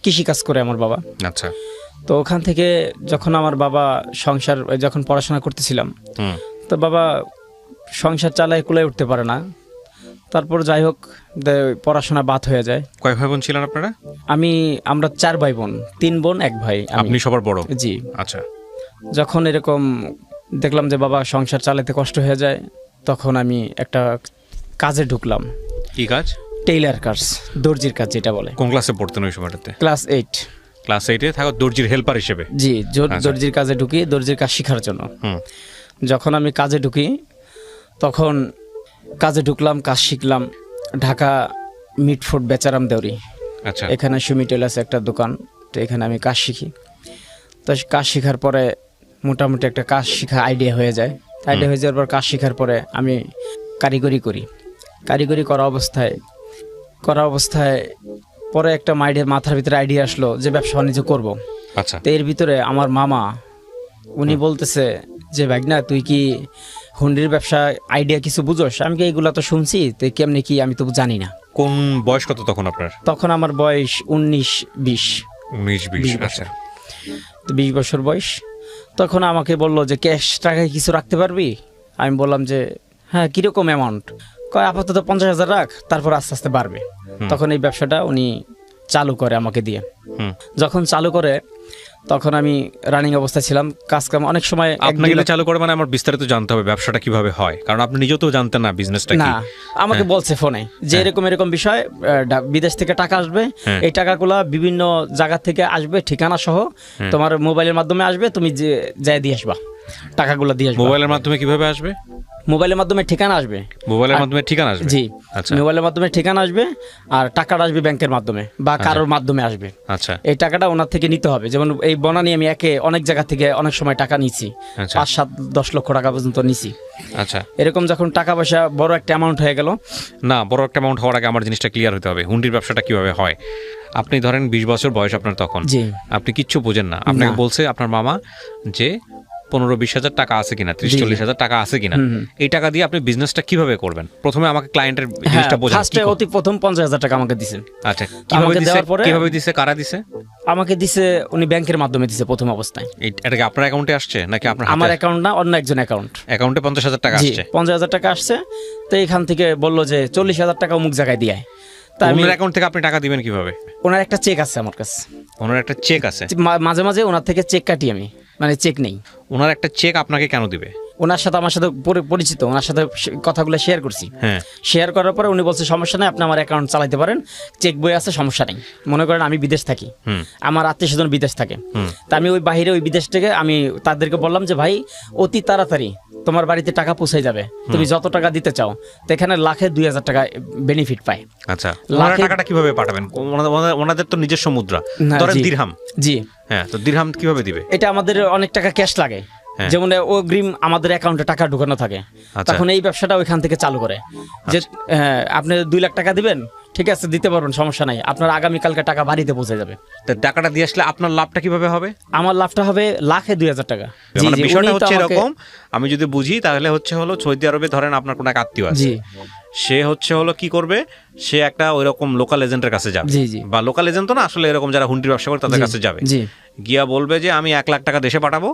কৃষিকাজ করে আমার বাবা। আচ্ছা। তো ওখান থেকে যখন আমার বাবা যখন পড়াশোনা করতেছিলাম, তো বাবা সংসার চালায় কুলায় উঠতে পারে না। তারপর যাই হোক পড়াশোনা বাদ হয়ে যায়। কয় ভাই বোন ছিলেন আপনারা? আমরা 4 ভাই বোন, 3 বোন 1 ভাই। আপনি সবার বড়? জি। আচ্ছা। যখন এরকম দেখলাম যে বাবা সংসার চালাতে কষ্ট হয়ে যায়, তখন আমি একটা কাজে ঢুকলাম। কি কাজ? টেইলার কাজ, দর্জির কাজ যেটা বলে। কোন ক্লাসে পড়তেন ওই সময়টাতে? ক্লাস 8। ক্লাস 8-এ থাকো দর্জির হেল্পার হিসেবে? জি, দর্জির কাজে ঢুকি, দর্জির কাজ শেখার জন্য। যখন আমি কাজে ঢুকি তখন কাজে ঢুকলাম, কাজ শিখলাম। ঢাকা মিটফুড বেচারাম দেউরি, আচ্ছা, এখানে সুমি টেলার্স একটা দোকান। তো এখানে আমি কাজ শিখি। তো কাজ শেখার পরে মোটামুটি একটা কাজ শেখা আইডিয়া হয়ে যায়। আইডিয়া হয়ে যাওয়ার পর কাজ শেখার পরে আমি কারিগরি করি। কারিগরি করা অবস্থায় পরে একটা মাথার ভিতরে আইডিয়া আসলো যে ব্যবসা বাণিজ্য করবো। আচ্ছা। তো এর ভিতরে আমার মামা উনি বলতেছে যে ভাগনা তুই কি হুন্ডির ব্যবসা আইডিয়া কিছু বুঝোস? আমি কি এইগুলা তো শুনছি, তো কেমনি কি আমি তো জানি না। কোন বয়স কত তখন আপনার? তখন আমার বয়স 19-20। 19-20। আচ্ছা। তো 20 বছর বয়স। তখন আমাকে বললো যে ক্যাশ টাকায় কিছু রাখতে পারবি? আমি বললাম যে হ্যাঁ, কিরকম অ্যামাউন্ট? কয় আপাতত 50,000 রাখ, তারপর আস্তে আস্তে বাড়বে। তখন এই ব্যবসাটা উনি চালু করে আমাকে দিয়ে। যখন চালু করে তখন আমি রানিং অবস্থায় ছিলাম, কাজকাম অনেক সময়। আপনাকে চালু করে মানে আমার বিস্তারিত জানতে হবে ব্যবসাটা কিভাবে হয়, কারণ আপনি নিজেও তো জানতেন না বিজনেসটা কি। না, আমাকে বলছে ফোনে যে এরকম বিষয়, বিদেশ থেকে টাকা আসবে, এই টাকাগুলো বিভিন্ন জায়গা থেকে আসবে, ঠিকানা সহ তোমার মোবাইলের মাধ্যমে আসবে, তুমি যে যাই দিয়ে আসবা, টাকাগুলো দিয়ে আসবা। মোবাইলের মাধ্যমে কিভাবে আসবে? মোবাইলের মাধ্যমে ঠিকানা আসবে। মোবাইলের মাধ্যমে ঠিকানা আসবে? জি। আচ্ছা। মোবাইলের মাধ্যমে ঠিকানা আসবে আর টাকাটা আসবে ব্যাংকের মাধ্যমে বা কারোর মাধ্যমে আসবে। আচ্ছা। এই টাকাটা ওনার থেকে নিতে হবে। যেমন এই বনানি আমি অনেক জায়গা থেকে অনেক সময় টাকা নিচ্ছি, 5-7-10 লক্ষ টাকা পর্যন্ত নিছি। আচ্ছা। এরকম যখন টাকা পয়সা বড় একটা অ্যামাউন্ট হয়ে গেল। না, বড় একটা অ্যামাউন্ট হওয়ার আগে আমার জিনিসটা ক্লিয়ার হতে হবে, হুন্ডির ব্যবসাটা কিভাবে হয়। আপনি ধরেন 20 বছর বয়স আপনার তখন, আপনি কিচ্ছু বোঝেন না। আপনাকে বলছে আপনার মামা যে 15-20 হাজার টাকা আছে কিনা, 30-40 হাজার টাকা আছে কিনা, এই টাকা দিয়ে আপনি বিজনেসটা কিভাবে করবেন। প্রথমে আমাকে ক্লায়েন্টের জিনিসটা বোঝান। ফার্স্টে অতি প্রথম 50,000 টাকা আমাকে দিয়েছেন। আচ্ছা, কিভাবে দিছে, কারা দিছে? আমাকে দিছে উনি ব্যাংকের মাধ্যমে দিছে প্রথম অবস্থায়। এটা কি আপনার অ্যাকাউন্টে আসছে নাকি আপনার? আমার অ্যাকাউন্ট না, অন্য একজন অ্যাকাউন্টে 50,000 টাকা আসছে। 50,000 টাকা আসছে। তো এখান থেকে বললো যে 40,000 টাকা অমুক জায়গায় দিয়ে। তাই ওনার অ্যাকাউন্ট থেকে আপনি টাকা দিবেন কিভাবে? ওনার একটা চেক আছে আমার কাছে। ওনার একটা চেক আছে? মাঝে মাঝে ওনার থেকে চেক কাটি আমি, মানে চেক নেই। ওনার একটা চেক আপনাকে কেন দিবে? ওনার সাথে আমার সাথে পরিচিত, ওনার সাথে কথাগুলো শেয়ার করছি। হ্যাঁ। শেয়ার করার পরে উনি বলছে সমস্যা নেই, আপনি আমার অ্যাকাউন্ট চালাতে পারেন, চেক বই আছে, সমস্যা নেই। মনে করেন আমি বিদেশ থাকি, আমার আত্মীয় স্বজন বিদেশ থাকে, তা আমি ওই বাহিরে ওই বিদেশ থেকে আমি তাদেরকে বললাম যে ভাই অতি তাড়াতাড়ি তোমার বাড়িতে টাকা পৌঁছে যাবে, তুমি যত টাকা দিতে চাও। তো এখানে লাখে 2,000 টাকা বেনিফিট পায়। আচ্ছা, টাকাটা কিভাবে পাঠাবেন? ওনাদের তো নিজস্ব মুদ্রা, ধরেন দিরহাম। জি। হ্যাঁ, তো দিরহাম কিভাবে দিবে? এটা আমাদের অনেক টাকা ক্যাশ লাগে, যেমন অগ্রিম আমাদের অ্যাকাউন্টে টাকা ঢোকানো থাকে। তখন এই ব্যবসাটা ওইখান থেকে চালু করে যে আপনি 2 লাখ টাকা দিবেন, ঠিক আছে দিতে পারবেন, সমস্যা নাই, আপনার আগামীকালকে টাকা বাড়িতে পৌঁছে যাবে। টাকাটা দিয়ে আসলে আপনার লাভটা কিভাবে হবে? আমার লাভটা হবে লাখে 2,000 টাকা। বিষয়টা হচ্ছে এরকম, আমি যদি বুঝি তাহলে হলো সৌদি আরবে ধরেন আপনার কোনো এক আত্মীয় আছে, সে কি করবে, সে একটা ওইরকম লোকাল এজেন্টের কাছে যাবে, বা লোকাল এজেন্ট তো না আসলে, এরকম যারা হুন্ডির ব্যবসা করে তাদের কাছে যাবে, গিয়া বলবে যে আমি 1 লাখ টাকা দেশে পাঠাবো,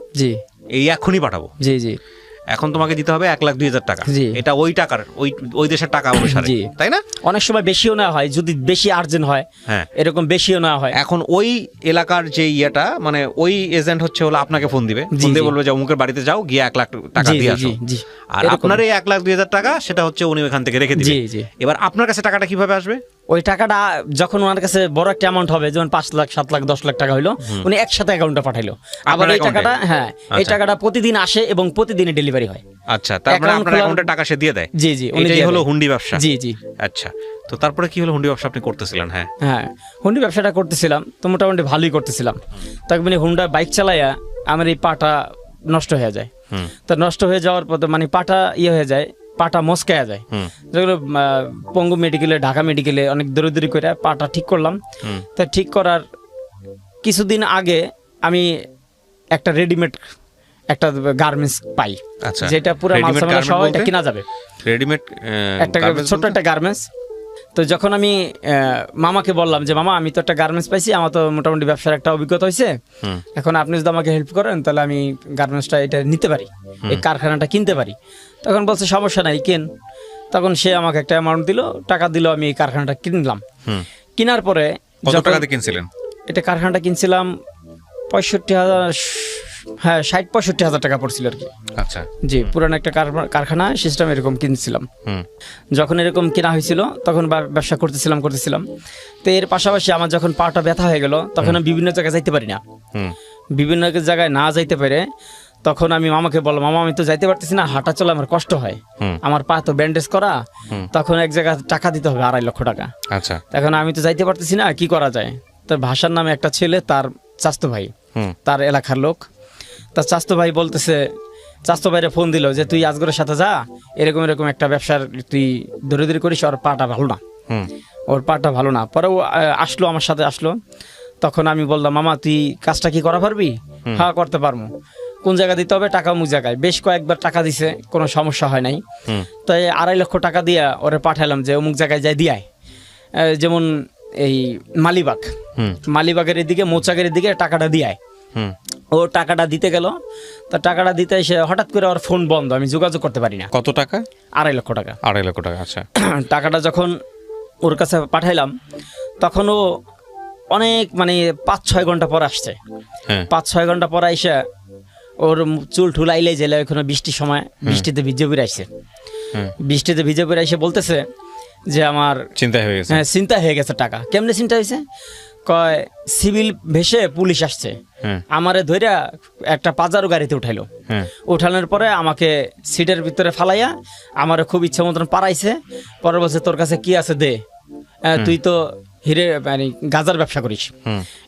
এই এখনই পাঠাবো, এখন তোমাকে দিতে হবে 1,02,000 টাকা। এটা ওই টাকার ওই দেশের টাকা অনুসারে, তাই না? অনেক সময় বেশিও নেওয়া হয়, যদি বেশি আর্জেন্ট হয়, হ্যাঁ এরকম বেশিও নেওয়া হয়। এখন ওই এলাকার যে ইয়েটা, মানে ওই এজেন্ট হলো আপনাকে ফোন দিবে, বলবে যে অমুকের বাড়িতে যাও, গিয়ে 1 লাখ টাকা দিয়ে আসো। আর আপনার এই 1,02,000 টাকা সেটা উনি ওখান থেকে রেখে দিবে। এবার আপনার কাছে টাকাটা কিভাবে আসবে? ওই টাকাটা যখন ওনার কাছে বড় একটা অ্যামাউন্ট হবে, যেমন 5 লাখ 7 লাখ 10 লাখ টাকা হইলো, উনি একসাথে অ্যাকাউন্টে পাঠাইলো। আবার এই টাকাটা, হ্যাঁ এই টাকাটা প্রতিদিন আসে এবং প্রতিদিনই ডেলিভারি হয়। আচ্ছা, তারপরে আপনার অ্যাকাউন্টে টাকা সে দিয়ে দেয়। এটাই হলো হুন্ডি ব্যবসা। আচ্ছা, তো তারপরে কি হলো? হুন্ডি ব্যবসা আপনি করতেছিলেন? হ্যাঁ, হুন্ডি ব্যবসাটা করতেছিলাম, তো মোটামুটি ভালোই করতেছিলাম। তখন হুন্ডা বাইক চালাইয়া আমার এই পাটা নষ্ট হয়ে যায়। তো নষ্ট হয়ে যাওয়ার পর মানে পাটা হয়ে যায়, পাটা মস্কায়া যায়, যেগুলো পঙ্গু মেডিকেলে, ঢাকা মেডিকেলে অনেক দৌড়ি করে পাটা ঠিক করলাম। তা ঠিক করার কিছুদিন আগে আমি একটা রেডিমেড একটা গার্মেন্টস পাই, যেটা পুরো মাল সামানা সহ এটা কিনা যাবে। রেডিমেড একটা ছোট একটা গার্মেন্টস, তো যখন আমি মামাকে বললাম যে মামা আমি তো একটা গার্মেন্টস পাইছি, আমার তো মোটামুটি ব্যবসার একটা অভিজ্ঞতা হয়েছে, এখন আপনি যদি আমাকে হেল্প করেন তাহলে আমি গার্মেন্টসটা এটা নিতে পারি, এই কারখানাটা কিনতে পারি। তখন বলছে সমস্যা নাই কেন। তখন সে আমাকে একটা অ্যামাউন্ট দিল, টাকা দিল, আমি এই কারখানাটা কিনলাম। কেনার পরে কত টাকাতে কিনছিলেন? এটা কারখানাটা কিনছিলাম 65,000, হ্যাঁ 60-65,000 টাকা পড়ছিল আর কি। আচ্ছা, জি, পুরানো একটা কারখানা সিস্টেম এরকম কিনছিলাম। যখন এরকম কেনা হয়েছিল তখন ব্যবসা করতেছিলাম। তো এর পাশাপাশি আমার যখন পাটা ব্যথা হয়ে গেল তখন আমি বিভিন্ন জায়গায় যাইতে পারি না। বিভিন্ন জায়গায় না যাইতে পারে তখন আমি মামাকে বললাম, মামা আমি তো যাইতে পারতেছি না, হাঁটা চলা আমার কষ্ট হয়, আমার পা তো ব্যান্ডেজ করা। তখন এক জায়গায় টাকা দিতে হবে 2.5 লক্ষ টাকা। আচ্ছা, এখন আমি তো যাইতে পারতেছি না, কি করা যায়? তো ভাষার নামে একটা ছেলে, তার চাস্তো ভাই, তার এলাকার লোক, তার চাস্তো ভাই বলতেছে, চাস্তো ভাইরে ফোন দিল যে তুই আজগরের সাথে যা, এরকম এরকম একটা ব্যবসার তুই দৌড়াদৌড়ি করিস, ওর পাটা ভালো না, ওর পাটা ভালো না। পরে ও আসলো, আমার সাথে আসলো। তখন আমি বললাম, মামা তুই কাজটা কি করা পারবি? হ্যাঁ করতে পারবো। কোন জায়গা দিতে হবে? টাকা অমুক জায়গায়। বেশ কয়েকবার টাকা দিছে, কোনো সমস্যা হয় নাই। তো 2.5 লক্ষ টাকা দিয়া ওরে পাঠালাম যে অমুক জায়গায় যাই দিয়ায়, যেমন এই মালিবাগের এদিকে, মৌচাকের দিকে টাকাটা দিয়ায়। ও টাকাটা দিতে গেল, তা টাকাটা দিতে এসে হঠাৎ করে ওর ফোন বন্ধ, আমি যোগাযোগ করতে পারি না। কত টাকা? 2.5 লক্ষ টাকা। 2.5 লক্ষ টাকা, আচ্ছা। টাকাটা যখন ওর কাছে পাঠাইলাম তখন ও অনেক মানে 5-6 ঘন্টা পর আসছে। 5-6 ঘন্টা পর আইসা ওর চুল ঠুল আইলে জেলে, ওখানে বৃষ্টির সময়, বৃষ্টিতে ভিজে বের আইসে, বৃষ্টিতে ভিজে বের আইসে বলতেছে যে আমার চিন্তা হয়ে গেছে। হ্যাঁ, চিন্তা হয়ে গেছে। টাকা কেমনে চিন্তা হয়েছে? কয় সিভিল ভেসে পুলিশ আসছে, আমারে ধইরা একটা পাজারো গাড়িতে উঠাইলো। উঠানোর পরে আমাকে সিটের ভিতরে ফালাইয়া আমারে খুব ইচ্ছা মতন পারাইছে। পরে বলছে তোর কাছে কি আছে দে, তুই তো হিরে মানে গাজার ব্যবসা করিস।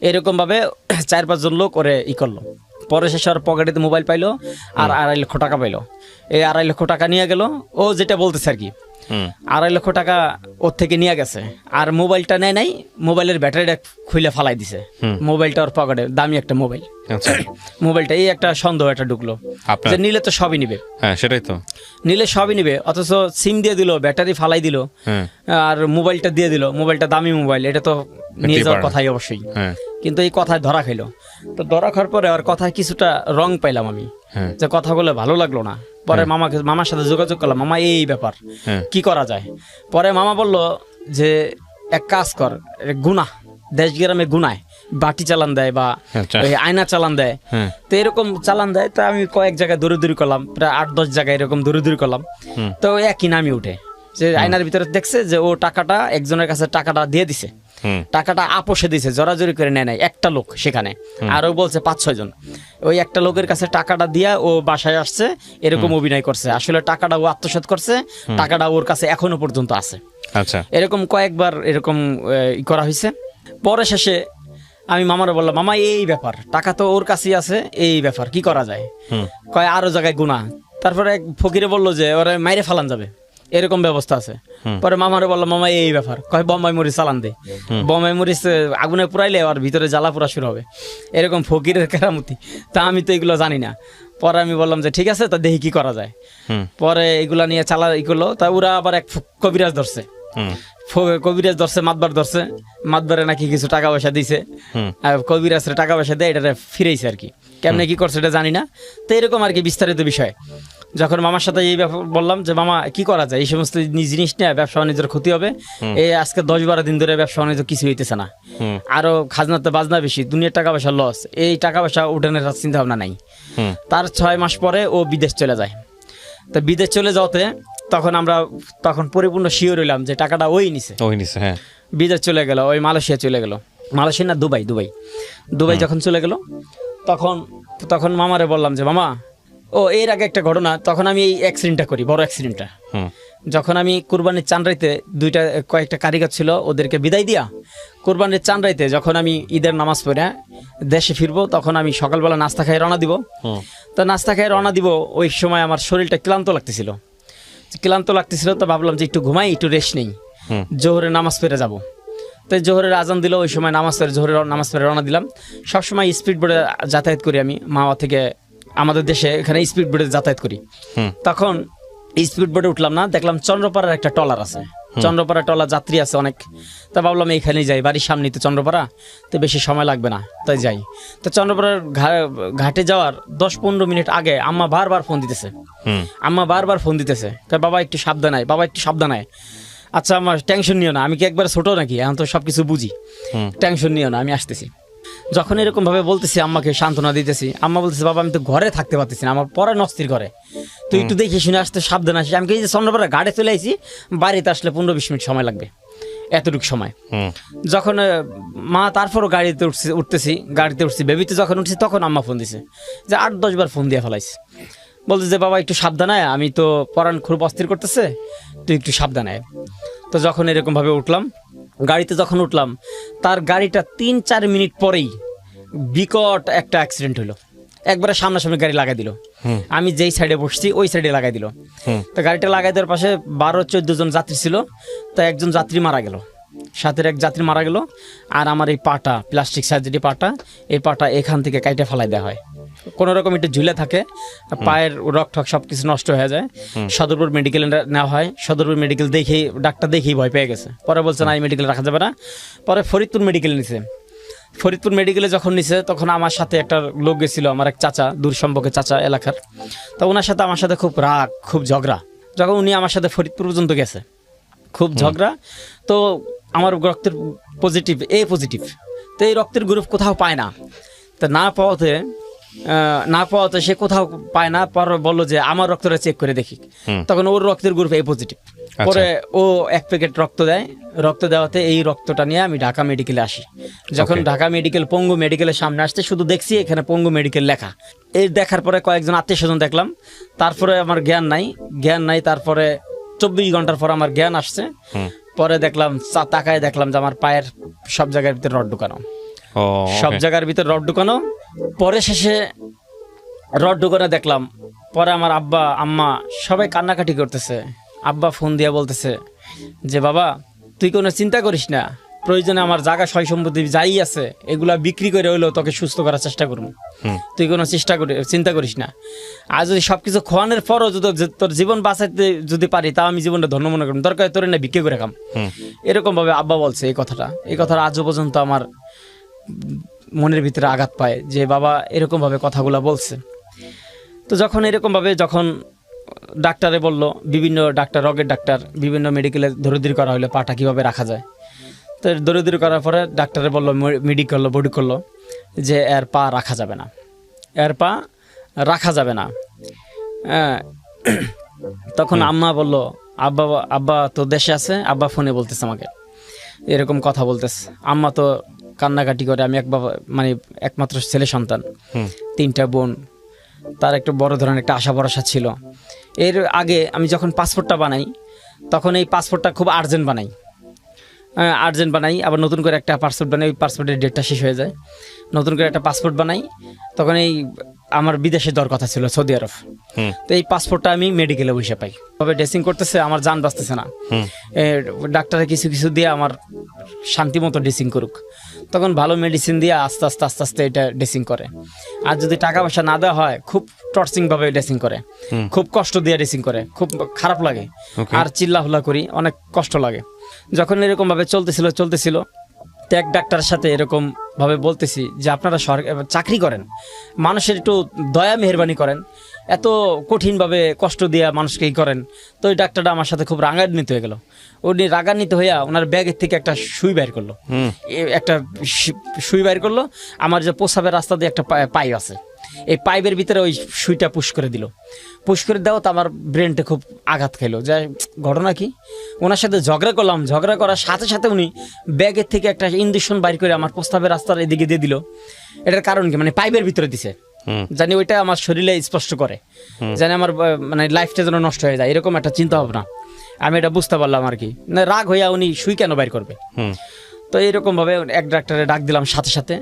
এরকম ভাবে 4-5 জন লোক ওরে ই করলো। পরে শেষে ওর পকেটে মোবাইল পাইলো আর 2.5 লক্ষ টাকা পাইলো। এই 2.5 লক্ষ টাকা নিয়ে গেল, ও যেটা বলতেছে আর কি। 2.5 লক্ষ টাকা ওর থেকে নিয়ে গেছে, আর মোবাইলটা নেয় নাই, মোবাইলের ব্যাটারিটা খুলে ফালাই দিছে। মোবাইলটা ওর পকেটে, দামি একটা মোবাইল। মোবাইলটা এই একটা সন্দেহ এটা ঢুকলো যে নিলে তো সবই নিবে। হ্যাঁ সেটাই তো, নিলে সবই নিবে, অথচ সিম দিয়ে দিল, ব্যাটারি ফালাই দিল, আর মোবাইলটা দিয়ে দিল। মোবাইলটা দামি মোবাইল, এটা তো নিয়ে যাওয়ার কথাই অবশ্যই। কিন্তু এই কথায় ধরা খাইলো। তো ধরা খাওয়ার পরে আর কথায় কিছুটা রং পাইলাম আমি, যে কথা বলে ভালো লাগলো না। পরে মামার সাথে যোগাযোগ করলাম, মামা এই ব্যাপার কি করা যায়? পরে মামা বলল যে এক কাজ কর, গুনাহ, দেশ গ্রামে গুনায় বাটি চালান দেয় বা আয়না চালান দেয়। তো এরকম চালান দেয়। তো আমি কয়েক জায়গায় দৌড়াদৌড়ি করলাম, প্রায় 8-10 জায়গায় এরকম দৌড়াদৌড়ি করলাম। তো একই নামই উঠে যে আয়নার ভিতরে দেখছে যে ও টাকাটা একজনের কাছে টাকাটা দিয়ে দিছে, টাকাটা আপোষে দিছে, জোরাজোরি করে নেয় নাই একটা লোক সেখানে, আর ও বলছে 5-6 জন। ওই একটা লোকের কাছে টাকাটা দিয়া ও বাসায় আসছে, এরকম অভিনয় করছে। আসলে টাকাটা ও আত্মসাৎ করছে, টাকাটা ওর কাছে এখনো পর্যন্ত আছে। আচ্ছা, এরকম কয়েকবার এরকম করা হয়েছে। পরে শেষে আমি মামারে বললাম, মামা এই ব্যাপার, টাকা তো ওর কাছেই আছে, এই ব্যাপার কি করা যায়? কয় আরো জায়গায় গুনাহ। তারপরে এক ফকিরে বললো যে ওরা মাইরে ফালান যাবে, এরকম ব্যবস্থা আছে। পরে মামারে বললাম, মামা এই ব্যাপার, কয় বোম্বাই মরিচ চালান দে, বোম্বাই মরিচ আগুনে পুরাইলে আর ভিতরে জ্বালা পুরা শুরু হবে, এরকম ফকিরের কেরামতি। তা আমি তো এগুলো জানি না। পরে আমি বললাম যে ঠিক আছে, তা দেখি কি করা যায়। পরে এগুলা নিয়ে চালা ই করলো। তা ওরা আবার এক কবিরাজ ধরছে, কবিরাজ ধরছে, মাতবার ধরছে, মাতবারে নাকি কিছু টাকা পয়সা দিছে, কবিরাজের টাকা পয়সা দেয়, এটা ফিরেছে আর কি। কেমনে কি করছে এটা জানি না। তো এরকম আর কি বিস্তারিত বিষয়। যখন মামার সাথে এই ব্যাপার বললাম যে মামা কি করা যায়, এই সমস্ত জিনিস নিয়ে ব্যবসা বাণিজ্যের ক্ষতি হবে, এই আজকে 10-12 দিন ধরে ব্যবসা বাণিজ্য কিছু হইতেছে না, আরো খাজনাতে বাজনা বেশি, দুনিয়ার টাকা পয়সা লস, এই টাকা পয়সা উঠানোর চিন্তা ভাবনা নাই। তার 6 মাস পরে ও বিদেশ চলে যায়। তো বিদেশ চলে যাওয়াতে তখন পরিপূর্ণ শিওর হইলাম যে টাকাটা ওই নিছে। হ্যাঁ, বিদেশ চলে গেল, ওই মালয়েশিয়া চলে গেল, মালয়েশিয়া না দুবাই যখন চলে গেল, তখন মামারে বললাম যে মামা এর আগে একটা ঘটনা, তখন আমি এই অ্যাক্সিডেন্টটা করি, বড় অ্যাক্সিডেন্টটা। যখন আমি কুরবানির চাঁদরাইতে কয়েকটা কারিগর ছিল, ওদেরকে বিদায় দিয়া কুরবানির চাঁদরাইতে যখন আমি ঈদের নামাজ পড়ে দেশে ফিরবো, তখন আমি সকালবেলা নাস্তা খাই রওনা দিব। তো নাস্তা খাই রওনা দিব, ওই সময় আমার শরীরটা ক্লান্ত লাগতেছিল। তো ভাবলাম যে একটু ঘুমাই, একটু রেস্ট নেই, জোহরে নামাজ পড়ে যাব। তো জোহরের আজান দিল, ওই সময় জোহরের নামাজ পড়ে রওনা দিলাম। সবসময় স্পিড বোর্ডে যাতায়াত করি আমি, মাওয়া থেকে আমাদের দেশে এখানে স্পিড বোর্ডে যাতায়াত করি। তখন স্পিড বোর্ডে উঠলাম না, দেখলাম চন্দ্রপাড়ার একটা ট্রলার আছে, চন্দ্রপাড়া টলা যাত্রী আছে অনেক। তা ভাবলাম এইখানেই যাই, বাড়ির সামনেই তো চন্দ্রপাড়া, তো বেশি সময় লাগবে না, তাই যাই। তো চন্দ্রপাড়ার ঘাটে যাওয়ার 10-15 মিনিট আগে আম্মা বারবার ফোন দিতেছে, বাবা একটু সাবধান আয়, বাবা একটু সাবধান আয়। আচ্ছা আমার টেনশন নিও না, আমি কি একবার ছোট নাকি, এখন তো সব কিছু বুঝি, টেনশন নিও না, আমি আসতেছি। যখন এরকম ভাবে বলতেছি, আম্মাকে সান্ত্বনা দিতেছি, আম্মা বলতেছে বাবা আমি তো ঘরে থাকতে পারতেছি না, আমার পরে নস্তির ঘরে, তুই একটু দেখে শুনে আসতে সাবধান আসিস। আমি এই যে চন্দ্রপাড়া ঘাটে চলে আসি, বাড়িতে আসলে 15-20 মিনিট সময় লাগবে, এতটুকু সময়। যখন মা তারপরও গাড়িতে উঠছি, বেবিতে যখন উঠছি তখন আম্মা ফোন দিছে, যে 8-10 বার ফোন দিয়ে ফেলাইছে, বলতে যে বাবা একটু সাবধান আয়, আমি তো পরাণ খুব অস্থির করতেছে, তুই একটু সাবধান আয়। তো যখন এরকম ভাবে উঠলাম, গাড়িতে যখন উঠলাম, তার গাড়িটা 3-4 মিনিট পরেই বিকট একটা অ্যাক্সিডেন্ট হলো, একবারে সামনাসামনি গাড়ি লাগাই দিল। আমি যেই সাইডে বসছি ওই সাইডে লাগাই দিল। তো গাড়িটা লাগাই দেওয়ার পাশে 12-14 জন যাত্রী ছিল, তা একজন যাত্রী মারা গেল, সাথের এক যাত্রী মারা গেল। আর আমার এই পাটা, প্লাস্টিক সার্জারি পাটা, এই পাটা এখান থেকে কাইটে ফেলাই দেওয়া হয়, কোনো রকম একটু ঝুলে থাকে, পায়ের রক-ঠক সব কিছু নষ্ট হয়ে যায়। সদরপুর মেডিকেলে নেওয়া হয়, সদরপুর মেডিকেল ডাক্তার দেখেই ভয় পেয়ে গেছে, পরে বলছে না এই মেডিকেল রাখা যাবে না। পরে ফরিদপুর মেডিকেল নিছে। ফরিদপুর মেডিকেলে যখন নিছে তখন আমার সাথে একটা লোক গেছিল, আমার এক চাচা, দূর সম্পর্কে চাচা এলাকার। তো ওনার সাথে আমার সাথে খুব রাগ, খুব ঝগড়া। যখন উনি আমার সাথে ফরিদপুর পর্যন্ত গেছে, খুব ঝগড়া। তো আমার রক্তের পজিটিভ, এ পজিটিভ, তো এই রক্তের গ্রুপ কোথাও পায় না। তো না পাওয়াতে সে কোথাও পায় না, পরে বললো যে আমার রক্তটা চেক করে দেখি। তখন ওর রক্তের গ্রুপ এ পজিটিভ। পরে ও 1 প্যাকেট রক্ত দেয়, রক্ত দেওয়াতে এই রক্তটা নিয়ে আমি ঢাকা মেডিকেলে আসি। যখন ঢাকা মেডিকেল, পঙ্গু মেডিকেলের সামনে আসতে শুধু দেখছি এখানে পঙ্গু মেডিকেল লেখা। এই দেখার পরে কয়েকজন আত্মীয় স্বজন দেখলাম, তারপরে আমার জ্ঞান নাই। তারপরে 24 ঘন্টার পর আমার জ্ঞান আসছে। পরে দেখলাম, তাকায় দেখলাম যে আমার পায়ের সব জায়গার ভিতরে রড ঢুকানো, সব জায়গার ভিতরে রড ঢুকানো। পরে শেষে রড ঢুকানো দেখলাম। পরে আমার আব্বা আম্মা সবাই কান্নাকাটি করতেছে। আব্বা ফোন দিয়ে বলতেছে যে বাবা তুই কোনো চিন্তা করিস না, প্রয়োজনে আমার জায়গা সয় সম্পত্তি যাই আছে এগুলা বিক্রি করে হইলেও তোকে সুস্থ করার চেষ্টা করবো, তুই কোনো চিন্তা করিস না। আর যদি সবকিছু খোয়ানোর পরও যদি তোর জীবন বাঁচাইতে যদি পারি, তাও আমি জীবনটা ধন্য মনে করবো, দরকার তোর না বিক্রি করে খাম। এরকম ভাবে আব্বা বলছে এই কথাটা আজও পর্যন্ত আমার মনের ভিতরে আঘাত পায় যে বাবা এরকম ভাবে কথাগুলো বলছে। তো যখন এরকম ভাবে যখন ডাক্তারে বললো, বিভিন্ন ডাক্তার, রগের ডাক্তার, বিভিন্ন মেডিকেলে দৌড়দৌড়ি করা হলো পাটা কীভাবে রাখা যায়। তো দৌড়দৌড়ি করার পরে ডাক্তারে বললো, বডি করলো যে এর পা রাখা যাবে না। তখন আম্মা বলল, আব্বা তো দেশে আছে, আব্বা ফোনে বলতেছে আমাকে, এরকম কথা বলতেছে। আম্মা তো কান্নাকাটি করে, আমি একমাত্র ছেলে সন্তান, 3টা বোন, তার একটা বড় ধরনের একটা আশা ভরসা ছিল। এর আগে আমি যখন পাসপোর্টটা বানাই, তখন এই পাসপোর্টটা খুব আর্জেন্ট বানাই, আবার নতুন করে একটা পাসপোর্ট বানাই, ওই পাসপোর্টের ডেটটা শেষ হয়ে যায়, নতুন করে একটা পাসপোর্ট বানাই। তখন এই আমার বিদেশে দেওয়ার কথা ছিল, সৌদি আরব। তো এই পাসপোর্টটা আমি মেডিকেলে বসে পাই, তবে ড্রেসিং করতেছে, আমার জান বাঁচতেছে না। ডাক্তারে কিছু দিয়ে আমার শান্তি মতো ড্রেসিং করুক, তখন ভালো মেডিসিন দিয়ে আস্তে আস্তে এটা ড্রেসিং করে। আর যদি টাকা পয়সা না দেওয়া হয়, খুব টর্চিং ভাবে ড্রেসিং করে, খুব কষ্ট দিয়ে ড্রেসিং করে, খুব খারাপ লাগে, আর চিল্লাহুল্লা করি, অনেক কষ্ট লাগে। যখন এরকম ভাবে চলতেছিল, তো এক ডাক্তারের সাথে এরকম ভাবে বলতেছি যে আপনারা চাকরি করেন, মানুষের একটু দয়া মেহরবানি করেন, এত কঠিনভাবে কষ্ট দিয়ে মানুষকে করেন। তো ওই ডাক্তারটা আমার সাথে খুব রাগান্বিত হয়ে গেল। উনি রাগান্বিত হইয়া ওনার ব্যাগের থেকে একটা সুই বের করলো, আমার যে প্রস্রাবের রাস্তা দিয়ে একটা পাইপ আছে, এই পাইপের ভিতরে ওই সুইটা পুশ করে দেওয়া। তো আমার ব্রেনটা খুব আঘাত খাইলো, যে ঘটনা কি। ওনার সাথে ঝগড়া করার সাথে সাথে উনি ব্যাগের থেকে একটা ইঞ্জেকশন বাইর করে আমার প্রস্রাবের রাস্তার এদিকে দিয়ে দিল। এটার কারণ কি, পাইপের ভিতরে দিছে, জানি ওইটা আমার শরীরে স্পষ্ট করে, জানি আমার লাইফটা যেন নষ্ট হয়ে যায়, এরকম একটা চিন্তা ভাবনা। আমি এটা বুঝতে পারলাম আর কি, না রাগ হইয়া উনি সুই কেন বাইর করবে। তো এইরকম ভাবে এক ডাক্তারে ডাক দিলাম সাথে সাথে,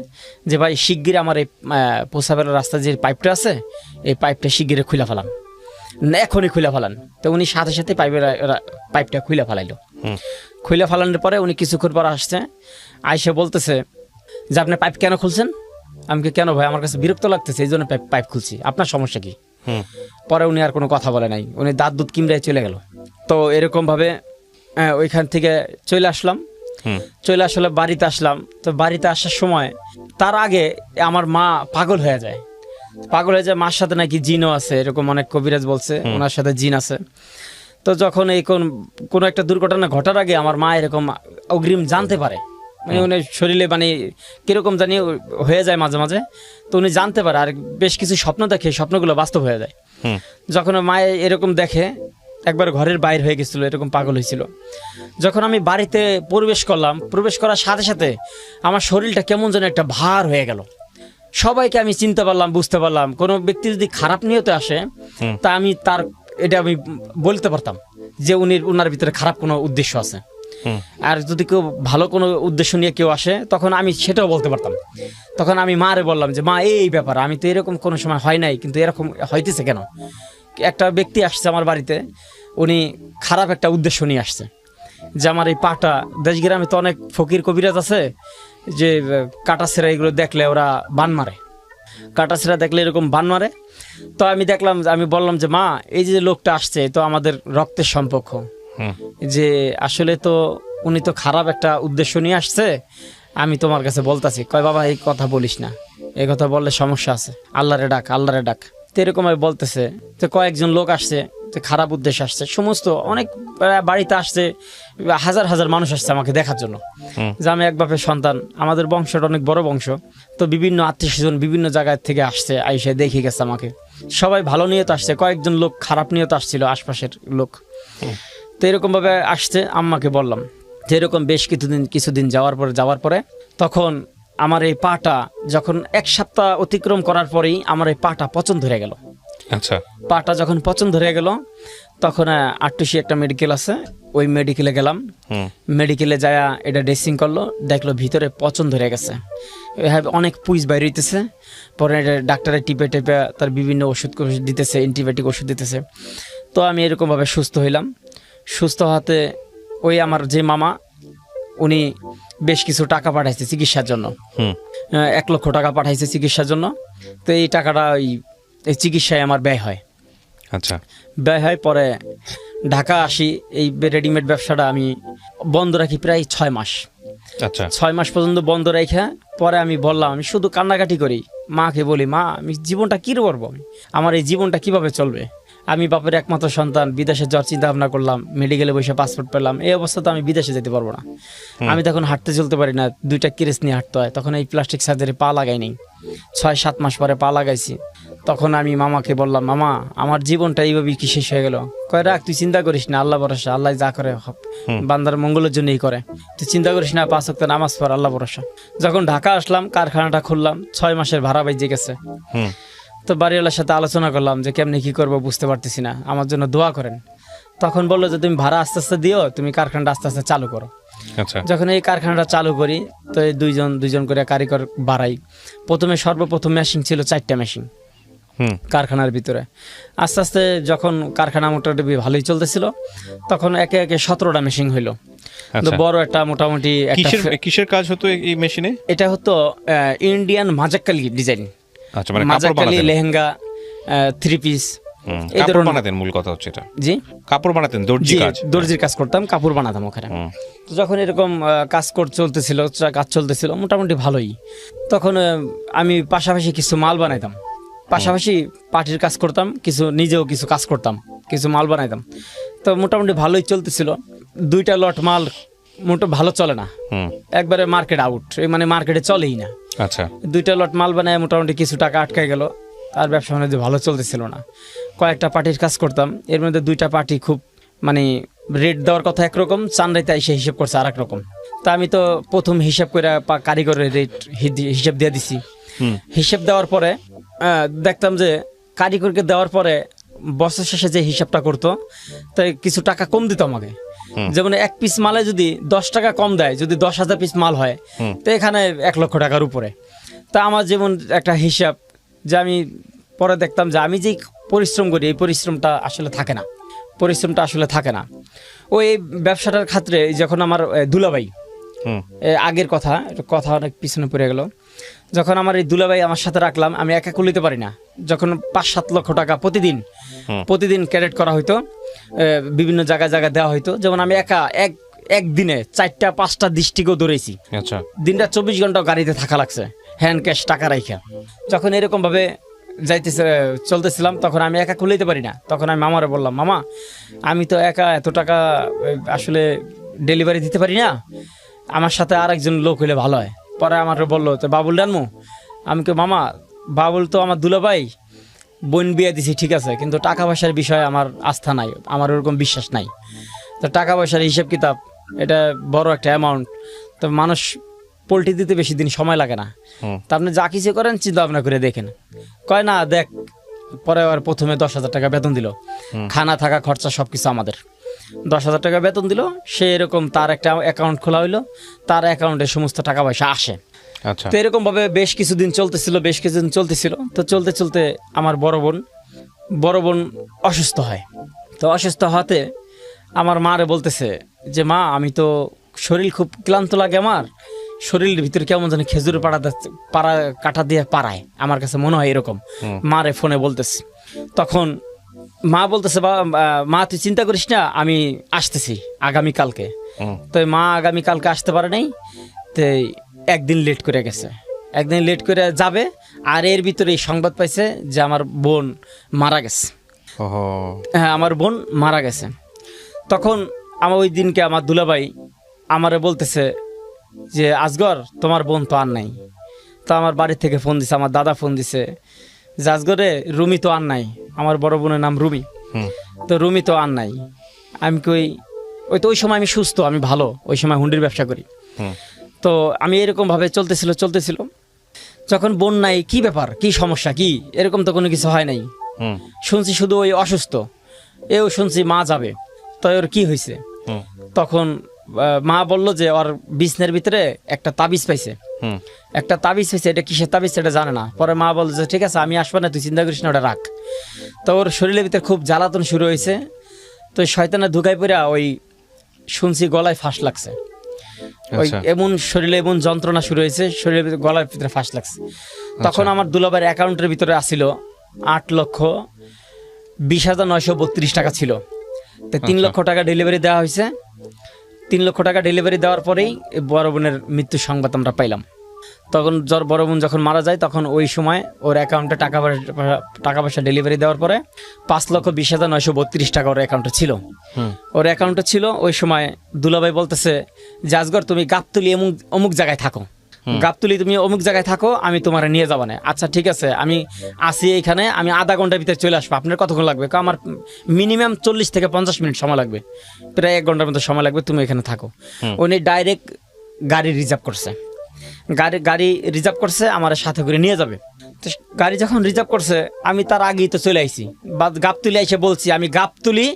যে ভাই শিগগির আমার এই প্রস্রাবের রাস্তায় যে পাইপটা আছে, এই পাইপটা শিগগিরে খুলে ফেলান, এখনই খুলে ফেলান। তো উনি সাথে সাথে পাইপটা খুলে ফেলাইলো। খুলে ফেলানোর পরে উনি কিছুক্ষণ পর আসছে, আইসে বলতেছে যে আপনি পাইপ কেন খুলছেন। আমি কেন ভাই, আমার কাছে বিরক্ত লাগতেছে, এই জন্য পাইপ খুলছি, আপনার সমস্যা কি। পরে উনি আর কোনো কথা বলে নাই, উনি দাঁত কিমড়ায় চলে গেল। তো এরকম ভাবে ওইখান থেকে চলে আসলাম। চলে আসলে বাড়িতে আসলাম। তো বাড়িতে আসার সময় তার আগে আমার মা পাগল হয়ে যায়। মার সাথে নাকি জিনও আছে, এরকম অনেক কবিরাজ বলছে ওনার সাথে জিন আছে। তো যখন এই কোনো একটা দুর্ঘটনা ঘটার আগে আমার মা এরকম অগ্রিম জানতে পারে, মানে উনি শরীরে মানে কিরকম জানি হয়ে যায় মাঝে মাঝে, তো উনি জানতে পারে। আর বেশ কিছু স্বপ্ন দেখে, স্বপ্নগুলো বাস্তব হয়ে যায়। যখন মা এরকম দেখে, একবার ঘরের বাইরে হয়ে গেছিল, এরকম পাগল হয়েছিল। যখন আমি বাড়িতে প্রবেশ করলাম, প্রবেশ করার সাথে সাথে আমার শরীরটা কেমন যেন একটা ভার হয়ে গেল। সবাইকে আমি চিনতে পারলাম, বুঝতে পারলাম। কোনো ব্যক্তি যদি খারাপ নিয়তে আসে, তা আমি এটা আমি বলতে পারতাম যে উনার ভিতরে খারাপ কোনো উদ্দেশ্য আছে। আর যদি কেউ ভালো কোনো উদ্দেশ্য নিয়ে কেউ আসে, তখন আমি সেটাও বলতে পারতাম। তখন আমি মারে বললাম যে মা, এই ব্যাপার, আমি তো এরকম কোনো সময় হয় নাই, কিন্তু এরকম হইতেছে কেন? একটা ব্যক্তি আসছে আমার বাড়িতে, উনি খারাপ একটা উদ্দেশ্য নিয়ে আসছে যে আমার এই পাটা, দেশগ্রামে তো অনেক ফকির কবিরাজ আছে যে কাটাছেরা এগুলো দেখলে ওরা বান মারে, কাটাছেরা দেখলে এরকম বান মারে। তো আমি দেখলাম, আমি বললাম যে মা, এই যে লোকটা আসছে তো আমাদের রক্তের সম্পর্ক, যে আসলে তো উনি তো খারাপ একটা উদ্দেশ্য নিয়ে আসছে, আমি তোমার কাছে বলতাছি। কয় বাবা, এই কথা বলিস না, এই কথা বললে সমস্যা আছে, আল্লাহরে ডাক, আল্লাহরে ডাক। তো এরকম আমি বলতেছে। তো কয়েকজন লোক আসছে, তো খারাপ উদ্দেশ্যে আসছে, সমস্ত অনেক বাড়িতে আসছে, হাজার হাজার মানুষ আসছে আমাকে দেখার জন্য, যে আমি এক বাপের সন্তান, আমাদের বংশটা অনেক বড় বংশ। তো বিভিন্ন আত্মীয় স্বজন বিভিন্ন জায়গা থেকে আসছে, আইসে দেখে গেছে আমাকে। সবাই ভালো নিয়ত আসছে, কয়েকজন লোক খারাপ নিয়ত আসছিল, আশপাশের লোক। তো এরকমভাবে আসছে। আম্মাকে বললাম যে এরকম বেশ কিছুদিন যাওয়ার পরে তখন আমার এই পাটা, যখন 1 সপ্তাহ অতিক্রম করার পরেই আমার এই পাটা পচন ধরে গেল। আচ্ছা, পাটা যখন পচন ধরে গেল, তখন আটটুসি একটা মেডিকেল আছে, ওই মেডিকেলে গেলাম। মেডিকেলে যায় এটা ড্রেসিং করলো, দেখলো ভিতরে পচন ধরে গেছে, অনেক পুইজ বাইরে হইতেছে। পরে ডাক্তারে টিপে তার বিভিন্ন ওষুধ দিতেছে, অ্যান্টিবায়োটিক ওষুধ দিতেছে। তো আমি এরকমভাবে সুস্থ হইলাম। সুস্থ হতে ওই আমার যে মামা, উনি বেশ কিছু টাকা পাঠাইছে চিকিৎসার জন্য, 1 লক্ষ টাকা পাঠাইছে চিকিৎসার জন্য। তো এই টাকাটা এই চিকিৎসায় আমার ব্যয় হয়। আচ্ছা, ব্যয় হয়। পরে ঢাকা আসি, এই রেডিমেড ব্যবসাটা আমি বন্ধ রাখি প্রায় 6 মাস। আচ্ছা, 6 মাস পর্যন্ত বন্ধ রেখে পরে আমি বললাম, আমি শুধু কান্নাকাটি করি, মাকে বলি, মা, আমি জীবনটা কী করবো, আমার এই জীবনটা কিভাবে চলবে? আমি বাপের একমাত্র সন্তান, বিদেশে যাওয়ার চিন্তা ভাবনা করলাম, মেডিকেলে বসে পাসপোর্ট পেলাম। এই অবস্থাতে আমি বিদেশে যেতে পারবো না। আমি তখন হাঁটতে চলতে পারি না, 2টা কিরেস নিয়ে হাঁটতে হয়। তখন এই প্লাস্টিক সার্জারি পা লাগাইনি, 6-7 মাস পরে পা লাগাইছি। তখন আমি মামাকে বললাম, মামা, আমার জীবনটা এইভাবেই কি শেষ হয়ে গেল? কয়, রাখ, তুই চিন্তা করিস না, আল্লাহ ভরসা, আল্লাহ যা করে বান্দার মঙ্গলের জন্যই করে, তুই চিন্তা করিস না, 5 ওয়াক্ত নামাজ পড়, আল্লাহ ভরসা। যখন ঢাকা আসলাম, কারখানাটা খুললাম, 6 মাসের ভাড়া বাইজে গেছে। তো বাড়িওয়ালার সাথে আলোচনা করলাম যে কেমনি কি করবো বুঝতে পারতেছি না, আমার জন্য দোয়া করেন। তখন বললো যে তুমি ভাড়া আস্তে আস্তে দিও, তুমি কারখানাটা আস্তে আস্তে চালু করো। যখন এই কারখানাটা চালু করি, তো এই দুইজন করে কারিগর বাড়াই। সর্বপ্রথম মেশিন ছিল 4টা মেশিন কারখানার ভিতরে। আস্তে আস্তে যখন কারখানা মোটামুটি ভালোই চলতেছিল, তখন একে একে 17টা মেশিন হইলো। বড় একটা মোটামুটি কিসের কাজ হতো এই মেশিনে? এটা হতো ইন্ডিয়ান মাজাক্কালি ডিজাইন। আচ্ছা, মানে মাজাক্কালি লেহেঙ্গা, 3 পিস, এই কাপড় বানাতেন। মূল কথা হচ্ছে এটা। জি, কাপড় বানাতেন, দর্জির কাজ করতাম, কাপড় বানাতাম ওখানে। তো যখন এরকম কাজ চলতেছিল মোটামুটি ভালোই, তখন আমি পাশাপাশি কিছু মাল বানাইতাম, পাশাপাশি পার্টির কাজ করতাম, নিজেও কিছু কাজ করতাম, কিছু মাল বানাইতাম। তো মোটামুটি ভালোই চলতেছিল। 2টা লট মাল ভালো চলে না, একবারে মার্কেট আউট, মানে মার্কেটে চলেই না। আচ্ছা, 2টা লট মাল বানায় মোটামুটি কিছু টাকা আটকে গেল, আর ব্যবসা বাণিজ্য ভালো চলতেছিল না। কয়েকটা পার্টির কাজ করতাম, এর মধ্যে 2টা পার্টি খুব মানে রেট দেওয়ার কথা একরকম, চান্দাইতে এসে হিসেব করছে আর এক রকম। তা আমি তো প্রথম হিসাব করে কারিগরের রেট হিসাব দিয়ে দিছি। হিসাব দেওয়ার পরে দেখতাম যে কারিগরকে দেওয়ার পরে বছর শেষে যে হিসাবটা করতো, তাই কিছু টাকা কম দিত আমাকে। যেমন 1 পিস মালে যদি 10 টাকা কম দেয়, যদি 10,000 পিস মাল হয়, তো এখানে 1 লক্ষ টাকার উপরে। তা আমার যেমন একটা হিসাব, যে আমি পরে দেখতাম যে আমি যেই পরিশ্রম করি, এই পরিশ্রমটা আসলে থাকে না। ওই ব্যবসাটার ক্ষেত্রে যখন আমার দুলাভাই আগের কথা, কথা অনেক পিছনে পড়ে গেল। যখন আমার এই দুলাভাই আমার সাথে রাখলাম, আমি একা কুলিতে পারি না, যখন 5-7 লক্ষ টাকা প্রতিদিন ক্যাডেট করা হইতো, বিভিন্ন জায়গায় দেওয়া হইতো, যেমন আমি একা একদিনে 4টা-5টা ডিস্ট্রিক্টও দৌড়েছি। আচ্ছা, দিনটা 24 ঘন্টা গাড়িতে থাকা লাগছে, হ্যান্ড ক্যাশ টাকা রাইখা। যখন এরকম ভাবে চলতেছিলাম, তখন আমি একা খুলতে পারি না। তখন আমি মামারে বললাম, মামা আমি তো একা এত টাকা আসলে ডেলিভারি দিতে পারি না, আমার সাথে আর একজন লোক হইলে ভালো হয়। পরে আমার বললো, তো বাবুল ডানমু। আমি কে মামা, বাবুল তো আমার দুলাভাই, বোন বিয়ে দিছি ঠিক আছে, কিন্তু টাকা পয়সার বিষয়ে আমার আস্থা নাই, আমার ওরকম বিশ্বাস নাই। তো টাকা পয়সার হিসেব কিতাব এটা বড় একটা অ্যামাউন্ট, তো মানুষ পোল্ট্রি দিতে বেশি দিন সময় লাগে না, তা আপনি যা কিছু করেন চিন্তা ভাবনা করে দেখেন। কয় না দেখ। পরে আর প্রথমে 10,000 টাকা বেতন দিল, খানা থাকা খরচা সবকিছু আমাদের। 10,000 টাকা বেতন দিল, সে এরকম তার একটা অ্যাকাউন্ট খোলা হইলো, তার অ্যাকাউন্টে সমস্ত টাকা পয়সা আসে। আচ্ছা, তো এরকম ভাবে বেশ কিছুদিন চলতেছিল। তো চলতে চলতে আমার বড় বোন অসুস্থ হয়। তো অসুস্থ হতে আমার মারে বলতেছে যে, মা আমি তো শরীর খুব ক্লান্ত লাগে, আমার শরীরের ভিতরে কেমন জানি খেজুরের পাড়া কাটা দিয়ে পাড়ায়, আমার কাছে মনে হয় এরকম। মারে ফোনে বলতেছে, তখন মা বলতেছে, মা তুই চিন্তা করিস না, আমি আসতেছি আগামীকালকে। তো মা আগামীকালকে আসতে পারে নাই, তো একদিন লেট করে গেছে, একদিন লেট করে যাবে। আর এর ভিতরে সংবাদ পাইছে যে আমার বোন মারা গেছে। হ্যাঁ, আমার বোন মারা গেছে। তখন আমার ওই দিনকে আমার দুলাভাই আমারে বলতেছে যে, আজগর তোমার বোন তো আর নাই। তো আমার বাড়ি থেকে ফোন দিছে, আমার দাদা ফোন দিছে যে, আজগরে রুমি তো আর নাই, আমার বড় বোনের নাম রুমি, তো রুমি তো আর নাই। আমি কই, তো ওই সময় আমি সুস্থ, আমি ভালো, ওই সময় হুন্ডির ব্যবসা করি। তো আমি এরকম ভাবে চলতেছিল। যখন বোন নাই, কি ব্যাপার, কি সমস্যা, কি এরকম তো কোনো কিছু হয় নাই, শুনছি শুধু ওই অসুস্থ, এও শুনছি মা যাবে। তো ওর কি হয়েছে? তখন মা বললো যে ওর বিছনের ভিতরে একটা তাবিজ পাইছে, এটা কিসের তাবিজ সেটা জানে না। পরে মা বললো যে, ঠিক আছে আমি আসবো না, তুই চিন্তা করিস না, ওটা রাখ। তো ওর শরীরের ভিতরে খুব জ্বালাতন শুরু হয়েছে। তো শয়তানে ঢুকাই পড়া ওই শুনছি গলায় ফাঁস লাগছে, ওই এমন শরীরে এমন যন্ত্রণা শুরু হয়েছে, শরীরের ভিতরে গলার ভিতরে ফাঁস লাগছে। তখন আমার দুলাভাইয়ের অ্যাকাউন্টের ভিতরে আসিল 8,20,932 টাকা ছিল। তো 3 লক্ষ টাকা ডেলিভারি দেওয়া হয়েছে। 3 লক্ষ টাকা ডেলিভারি দেওয়ার পরেই বড় বোনের মৃত্যুর সংবাদ আমরা পাইলাম। তখন বড় বোন যখন মারা যায়, তখন ওই সময় ওর অ্যাকাউন্টে টাকা পয়সা ডেলিভারি দেওয়ার পরে 5,20,932 টাকা ওর অ্যাকাউন্টে ছিল। ওই সময় দুলাভাই বলতেছে যে, আজগর তুমি গাবতলি অমুক জায়গায় থাকো, তুমি অমুক জায়গায় থাকো, আমি তোমার নিয়ে যাবো না। আচ্ছা ঠিক আছে, আমি আসি এইখানে, আমি আধা ঘন্টার ভিতরে চলে আসবো। আপনার কতক্ষণ লাগবে? আমার মিনিমাম 40 থেকে 50 মিনিট সময় লাগবে, প্রায় 1 ঘন্টার মতো সময় লাগবে, তুমি এখানে থাকো। উনি ডাইরেক্ট গাড়ি রিজার্ভ করছে, আমার সাথে করে নিয়ে যাবে। তো গাড়ি যখন রিজার্ভ করছে, আমি তার আগেই তো চলে আইছি, গাবতলি এসে বলছি, আমি গাবতলি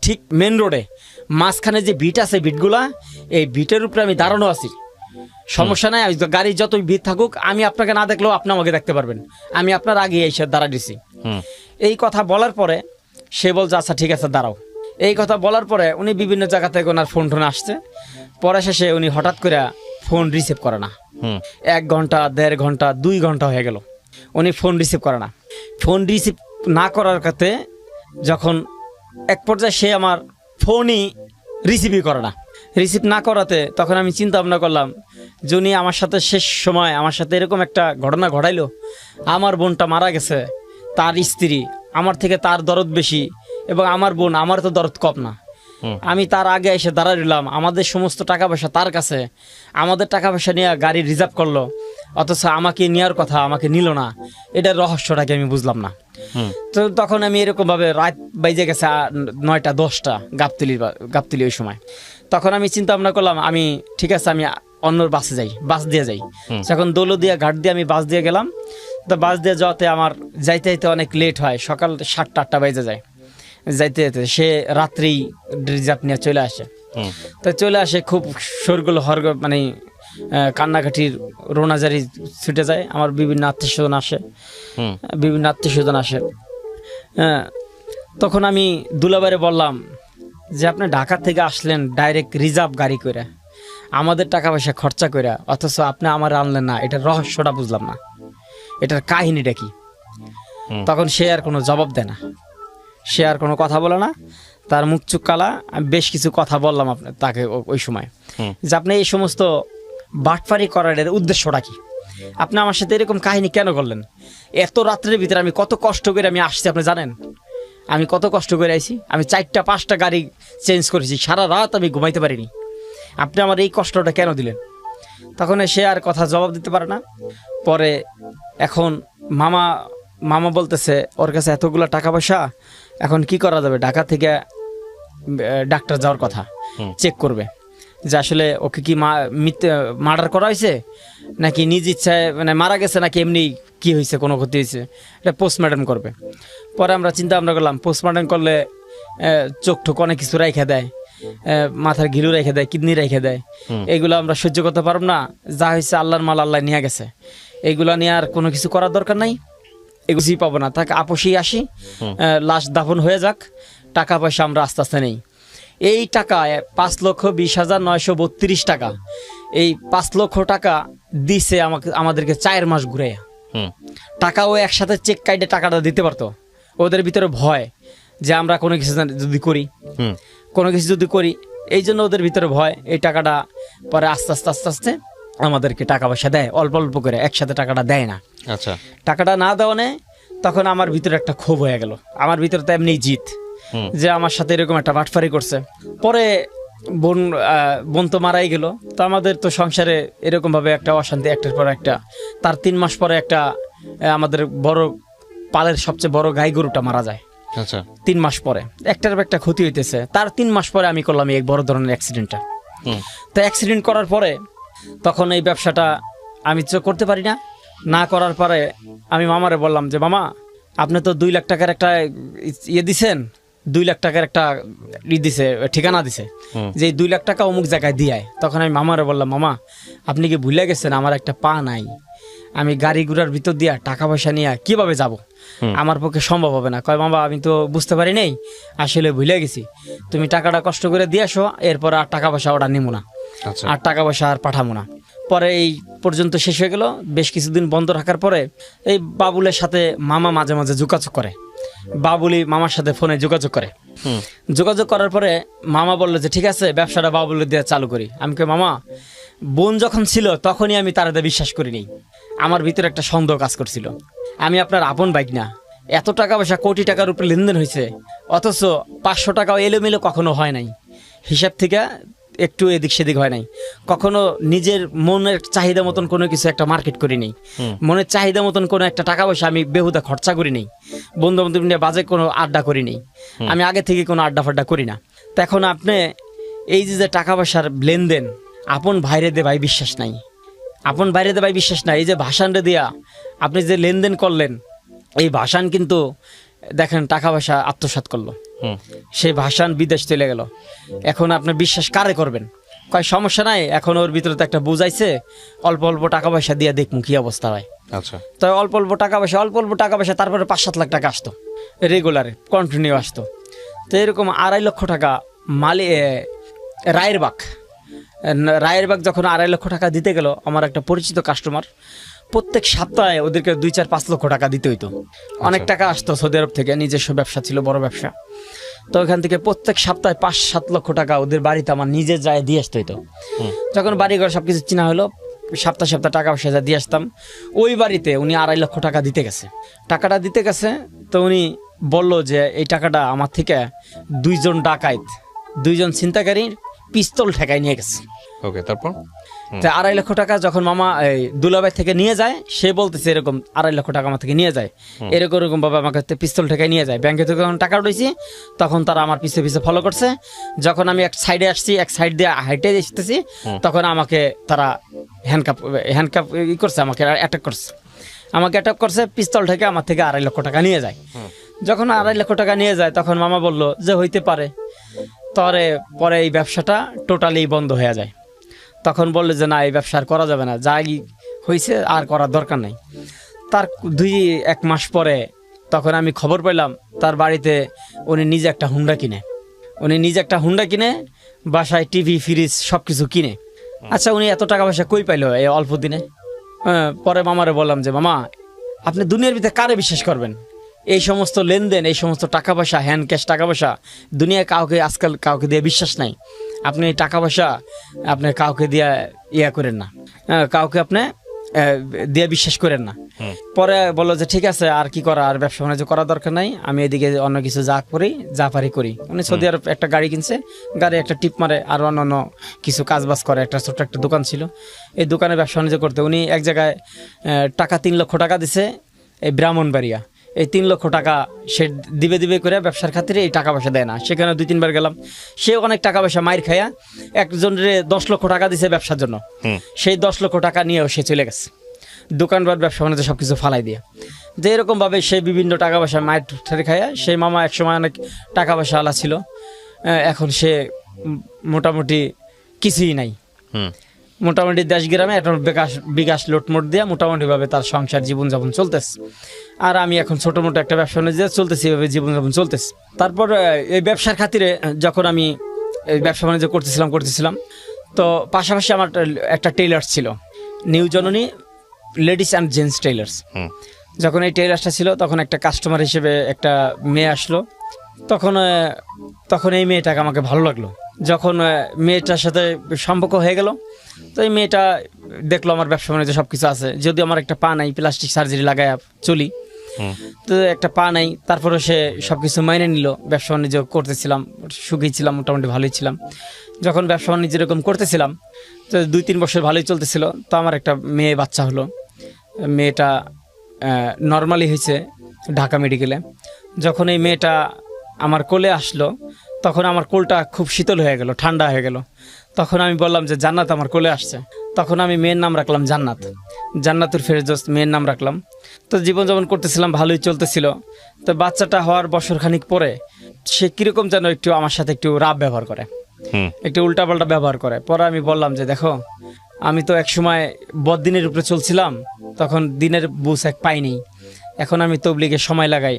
ঠিক মেন রোডে মাঝখানে যে বিট আছে, বিটগুলা, এই বিটের উপরে আমি দাঁড়ানো আছি, সমস্যা নাই, গাড়ি যত ভিড় থাকুক, আমি আপনাকে না দেখলেও আপনি আমাকে দেখতে পারবেন, আমি আপনার আগে এসে দাঁড়া দিছি। এই কথা বলার পরে সে বলছে, আচ্ছা ঠিক আছে দাঁড়াও। এই কথা বলার পরে উনি বিভিন্ন জায়গা থেকে ওনার ফোন আসছে। পরে শেষে উনি হঠাৎ করে ফোন রিসিভ করে না। 1 ঘন্টা, 1.5 ঘন্টা, 2 ঘন্টা হয়ে গেল, উনি ফোন রিসিভ করে না। ফোন রিসিভ না করার কাছে যখন এক পর্যায়ে সে আমার ফোনই রিসিভই করে না, রিসিভ না করাতে তখন আমি চিন্তা ভাবনা করলাম যে উনি আমার সাথে শেষ সময় আমার সাথে এরকম একটা ঘটনা ঘটাইলো। আমার বোনটা মারা গেছে, তার স্ত্রী, আমার থেকে তার দরদ বেশি, এবং আমার বোন, আমার তো দরদ কম না। আমি তার আগে এসে দাঁড়াই রইলাম, আমাদের সমস্ত টাকা পয়সা তার কাছে, আমাদের টাকা পয়সা নিয়ে গাড়ি রিজার্ভ করলো, অথচ আমাকে নেওয়ার কথা আমাকে নিল না। এটার রহস্যটাকে আমি বুঝলাম না। তো তখন আমি এরকম ভাবে রাত বাইজে গেছে 9টা 10টা গাবতলি ওই সময়। তখন আমি চিন্তা ভাবনা করলাম, আমি ঠিক আছে আমি অন্য বাস দিয়ে যাই। যখন দৌলদিয়া ঘাট দিয়ে আমি বাস দিয়ে গেলাম, তো বাস দিয়ে যাওয়াতে আমার যাইতে অনেক লেট হয়, সকাল 7টা 8টা বেজে যায় যাইতে। সে রাত্রেই রিজার্ভ নিয়ে চলে আসে। তো চলে আসে, খুব শোরগোল মানে কান্নাকাটির রোনাজারি ছুটে যায়। আমার বিভিন্ন আত্মীয় স্বজন আসে। তখন আমি দুলাভাইরে বললাম যে, আপনি ঢাকা থেকে আসলেন ডাইরেক্ট রিজার্ভ গাড়ি করে, আমাদের টাকা পয়সা খরচা করে, অথচ আপনি আমার আনলেন না, এটার রহস্যটা বুঝলাম না, এটার কাহিনীটা কি? তখন সে আর কোনো জবাব দেয় না, সে আর কোনো কথা বলে না, তার মুখ চুপ কালা। আমি বেশ কিছু কথা বললাম তাকে ওই সময়, যে আপনি এই সমস্ত বাটফারি করার উদ্দেশ্যটা কি? আপনি আমার সাথে এরকম কাহিনী কেন করলেন? এত রাত্রের ভিতরে আমি কত কষ্ট করে আমি আসছি, আপনি জানেন আমি কত কষ্ট করে আইছি? আমি 4টা-5টা গাড়ি চেঞ্জ করেছি, সারা রাত আমি ঘুমাইতে পারিনি, আপনি আমার এই কষ্টটা কেন দিলেন? তখন সে আর কথা জবাব দিতে পারে না। পরে এখন মামা বলতেছে ওর কাছে এতগুলো টাকা পয়সা, এখন কি করা যাবে? ঢাকা থেকে ডাক্তার যাওয়ার কথা, চেক করবে যে আসলে ওকে কি মার্ডার করা হয়েছে নাকি নিজ ইচ্ছায় মানে মারা গেছে, নাকি এমনি কি হয়েছে, কোনো ক্ষতি হয়েছে, এটা পোস্টমর্টম করবে। পরে আমরা চিন্তা ভাবনা করলাম, পোস্টমর্টম করলে চোখ ঠোক অনেক কিছু রেখে দেয়, মাথার ঘিলু রেখে দেয়, কিডনি রেখে দেয়, এগুলো আমরা সহ্য করতে পারব না। যা হয়েছে আল্লাহর মাল, আল্লাহ নিয়ে গেছে, এগুলো নিয়ে আর কোনো কিছু করার দরকার নাই, এগুলোই পাবো না, তাকে আপোষেই আসি, লাশ দাফন হয়ে যাক, টাকা পয়সা আমরা আস্তে আস্তে নেই। এই টাকা 5,20,932 টাকা, এই 5 লক্ষ টাকা দিছে আমাদেরকে 4 মাস ঘুরে। টাকাও একসাথে চেক কাইটে টাকাটা দিতে পারতো। ওদের ভিতরে ভয় যে আমরা কোনো কিছু যদি করি, এই জন্য ওদের ভিতরে ভয়। এই টাকাটা পরে আস্তে আস্তে আমাদেরকে টাকা পয়সা দেয়, অল্প অল্প করে, একসাথে টাকাটা দেয় না। আচ্ছা, টাকাটা না দেওয়া নেই, তখন আমার ভিতরে একটা ক্ষোভ হয়ে গেল। আমার ভিতরে তো এমনি জিত, যে আমার সাথে এরকম একটা বাটফারি করছে। পরে বোন তো মারাই গেল, তো আমাদের তো সংসারে এরকমভাবে একটা অশান্তি, একটার পর একটা। তার 3 মাস পরে একটা আমাদের বড় পালের সবচেয়ে বড় গাই গরুটা মারা যায়। আচ্ছা, 3 মাস পরে একটার একটা ক্ষতি হইতেছে। তার 3 মাস পরে আমি করলাম এই বড় ধরনের অ্যাক্সিডেন্টটা। তো অ্যাক্সিডেন্ট করার পরে তখন এই ব্যবসাটা আমি তো করতে পারি না। না করার পরে আমি মামারে বললাম যে মামা, আপনি তো 2 লাখ টাকার একটা দিছেন, 2 লাখ টাকার একটা দিছে, ঠিকানা দিছে, যে 2 লাখ টাকা অমুক জায়গায় দিয়ে। তখন আমি মামারে বললাম, মামা আপনি কি ভুলে গেছেন আমার একটা পা নাই, আমি গাড়ি ঘোড়ার ভিতর দিয়া টাকা পয়সা নিয়ে কিভাবে যাব? আমার পক্ষে সম্ভব হবে না। কয় মামা আমি তো বুঝতে পারি নাই, আসলে ভুলে গেছি, তুমি টাকাটা কষ্ট করে দিয়ে আসো, এরপর আর টাকা পয়সা ওটা নিবো না, আর টাকা পয়সা আর পাঠাবো না। পরে এই পর্যন্ত শেষ হয়ে গেল। বেশ কিছুদিন বন্ধ রাখার পরে এই বাবুলের সাথে মামা মাঝে মাঝে যোগাযোগ করে, বাবুলি মামার সাথে ফোনে যোগাযোগ করে। যোগাযোগ করার পরে মামা বললো যে ঠিক আছে, ব্যবসাটা বাবুলের দিয়ে চালু করি। আমি কই মামা, বোন যখন ছিল তখনই আমি তার বিশ্বাস করিনি, আমার ভিতরে একটা সন্দেহ কাজ করছিল। আমি আপনার আপন বাইক না, এত টাকা পয়সা, কোটি টাকার উপরে লেনদেন হয়েছে, অথচ 500 টাকাও এলোমেলো কখনো হয় নাই, হিসাব থেকে একটু এদিক সেদিক হয় নাই কখনো। নিজের মনের চাহিদা মতন কোনো কিছু একটা মার্কেট করি নেই, মনের চাহিদা মতন কোনো একটা টাকা পয়সা আমি বেহুদা খরচা করি নেই, বন্ধু বান্ধব নিয়ে বাজে কোনো আড্ডা করি নেই, আমি আগে থেকে কোনো আড্ডা ফাড্ডা করি না। তো এখন আপনি এই যে টাকা পয়সার লেনদেন, আপন ভাইরে দে ভাই বিশ্বাস নাই, আপন বাইরে দে ভাই বিশ্বাস নাই। এই যে ভাষানটা দিয়া আপনি যে লেনদেন করলেন, এই ভাষান কিন্তু দেখেন টাকা পয়সা আত্মসাৎ করলো, সেই ভাষান বিদেশ চলে গেল। এখন আপনি বিশ্বাস কারে করবেন? কয় সমস্যা নাই, এখন ওর ভিতরে তো একটা বুঝাইছে, অল্প অল্প টাকা পয়সা দিয়ে দেখুন কি অবস্থা হয়। আচ্ছা, তো অল্প অল্প টাকা পয়সা তারপরে 5-7 লাখ টাকা আসতো, রেগুলার কন্টিনিউ আসতো। তো এরকম 2.5 লক্ষ টাকা রায়ের বাগ যখন 2.5 লক্ষ টাকা দিতে গেল, আমার একটা পরিচিত কাস্টমার, প্রত্যেক সপ্তাহে ওদেরকে 2-4-5 লক্ষ টাকা দিতে হইতো। অনেক টাকা আসতো সৌদি আরব থেকে, নিজস্ব ব্যবসা ছিল, বড় ব্যবসা। তো ওখান থেকে প্রত্যেক সপ্তাহে 5-7 লক্ষ টাকা ওদের বাড়িতে আমার নিজে যায় দিয়ে আসতে হইতো। যখন বাড়ি ঘর সবকিছু চিনা হলো, সপ্তাহে টাকা পয়সা যা দিয়ে আসতাম। ওই বাড়িতে উনি 2.5 লক্ষ টাকা দিতে গেছে। টাকাটা দিতে গেছে, তো উনি বললো যে এই টাকাটা আমার থেকে 2 ডাকাত, 2 ছিনতাইকারীর পিস্তল ঠেকায় নিয়ে গেছে। ওকে, তারপর 2.5 লক্ষ টাকা যখন মামা এই দুলাভাই থেকে নিয়ে যায়, সে বলতেছে এরকম 2.5 লক্ষ টাকা আমার থেকে নিয়ে যায়, এরকম ভাবে আমাকে পিস্তল ঠেকায় নিয়ে যায়। ব্যাংকে থেকে যখন টাকা উঠেছি, তখন তারা আমার পিছে পিছে ফলো করছে। যখন আমি এক সাইডে আসছি, এক সাইড দিয়ে হাইটে আসতেছি, তখন আমাকে তারা হ্যান্ডকাপ করছে, আমাকে অ্যাটাক করছে, পিস্তল ঠেকে আমার থেকে 2.5 লক্ষ টাকা নিয়ে যায়। যখন 2.5 লক্ষ টাকা নিয়ে যায়, তখন মামা বলল যে হইতে পারে। পরে এই ব্যবসাটা টোটালি বন্ধ হয়ে যায়। তখন বললে যে না, এই ব্যবসা আর করা যাবে না, যাই হয়েছে আর করার দরকার নাই। তার 2-1 মাস পরে তখন আমি খবর পেলাম তার বাড়িতে উনি নিজে একটা হুন্ডা কিনে, বাসায় টিভি ফ্রিজ সব কিছু কিনে। আচ্ছা উনি এত টাকা পয়সা কই পাইলো এই অল্প দিনে? পরে মামারে বললাম যে মামা আপনি দুনিয়ার ভিতরে কারে বিশ্বাস করবেন? এই সমস্ত লেনদেন, এই সমস্ত টাকা পয়সা, হ্যান্ড ক্যাশ টাকা পয়সা, দুনিয়ায় কাউকে আজকাল কাউকে দিয়ে বিশ্বাস নাই। আপনি টাকা পয়সা আপনি কাউকে দিয়ে ইয়া করেন না, কাউকে আপনি দিয়ে বিশ্বাস করেন না। পরে বললো যে ঠিক আছে আর কি করা, আর ব্যবসা বাণিজ্য করার দরকার নাই, আমি এদিকে অন্য কিছু যা পারি করি। উনি সৌদি আরব একটা গাড়ি কিনছে, গাড়ি একটা টিপ মারে, আর অন্য কিছু কাজবাজ করে। একটা ছোট্ট একটা দোকান ছিল, এই দোকানে ব্যবসা বাণিজ্য করতে উনি এক জায়গায় টাকা 3 লক্ষ টাকা দিছে, এই ব্রাহ্মণবাড়িয়া। এই 3 লক্ষ টাকা সে দিবে করে ব্যবসার খাতিরে এই টাকা পয়সা দেয় না। সেখানে 2-3 বার গেলাম, সে অনেক টাকা পয়সা মাইর খাইয়া একজনের 10 লক্ষ টাকা দিছে ব্যবসার জন্য, সেই 10 লক্ষ টাকা নিয়েও সে চলে গেছে দোকানপাট ব্যবসা বাণিজ্য সব কিছু ফালাই দিয়ে। যে এরকমভাবে সে বিভিন্ন টাকা পয়সা মায়ের ঠেরে খাইয়া, সেই মামা একসময় অনেক টাকা পয়সা আলা ছিল, এখন সে মোটামুটি কিছুই নাই। মোটামুটি দেশ গ্রামে এখন বিকাশ লোটমোট দিয়ে মোটামুটিভাবে তার সংসার জীবনযাপন চলতেছে। আর আমি এখন ছোটো মোটো একটা ব্যবসা বাণিজ্য চলতেছি, এভাবে জীবনযাপন চলতেছে। তারপর এই ব্যবসার খাতিরে যখন আমি এই ব্যবসা বাণিজ্য করতেছিলাম, তো পাশাপাশি আমার একটা টেইলার্স ছিল, নিউ জননী লেডিস অ্যান্ড জেন্টস টেইলার্স। যখন এই টেইলার্সটা ছিল তখন একটা কাস্টমার হিসেবে একটা মেয়ে আসলো। তখন এই মেয়েটাকে আমাকে ভালো লাগলো। যখন মেয়েটার সাথে সম্পর্ক হয়ে গেল, তো এই মেয়েটা দেখলো আমার ব্যবসা বাণিজ্য সব কিছু আছে, যদিও আমার একটা পা নাই, প্লাস্টিক সার্জারি লাগায় চলি, তো একটা পা নাই, তারপরে সে সব কিছু মাইনে নিল। ব্যবসা বাণিজ্য করতেছিলাম, সুখী ছিলাম, মোটামুটি ভালোই ছিলাম। যখন ব্যবসা বাণিজ্য এরকম করতেছিলাম, তো 2-3 বছর ভালোই চলতেছিল। তো আমার একটা মেয়ে বাচ্চা হলো, মেয়েটা নর্মালি হয়েছে ঢাকা মেডিকেলে। যখন এই মেয়েটা আমার কোলে আসলো, তখন আমার কোলটা খুব শীতল হয়ে গেল, ঠান্ডা হয়ে গেল। তখন আমি বললাম যে জান্নাত আমার কোলে আসছে। তখন আমি মেয়ের নাম রাখলাম জান্নাতুল ফেরদৌস, মেয়ের নাম রাখলাম। তো জীবনযাপন করতেছিলাম, ভালোই চলতেছিল। তো বাচ্চাটা হওয়ার বছরখানিক পরে সে কীরকম যেন একটু আমার সাথে একটু রাব ব্যবহার করে, একটু উল্টাপাল্টা ব্যবহার করে। পরে আমি বললাম যে দেখো, আমি তো একসময় বদ্দিনের উপরে চলছিলাম, তখন দিনের বুঝ পাইনি। এখন আমি তবলিগে সময় লাগাই,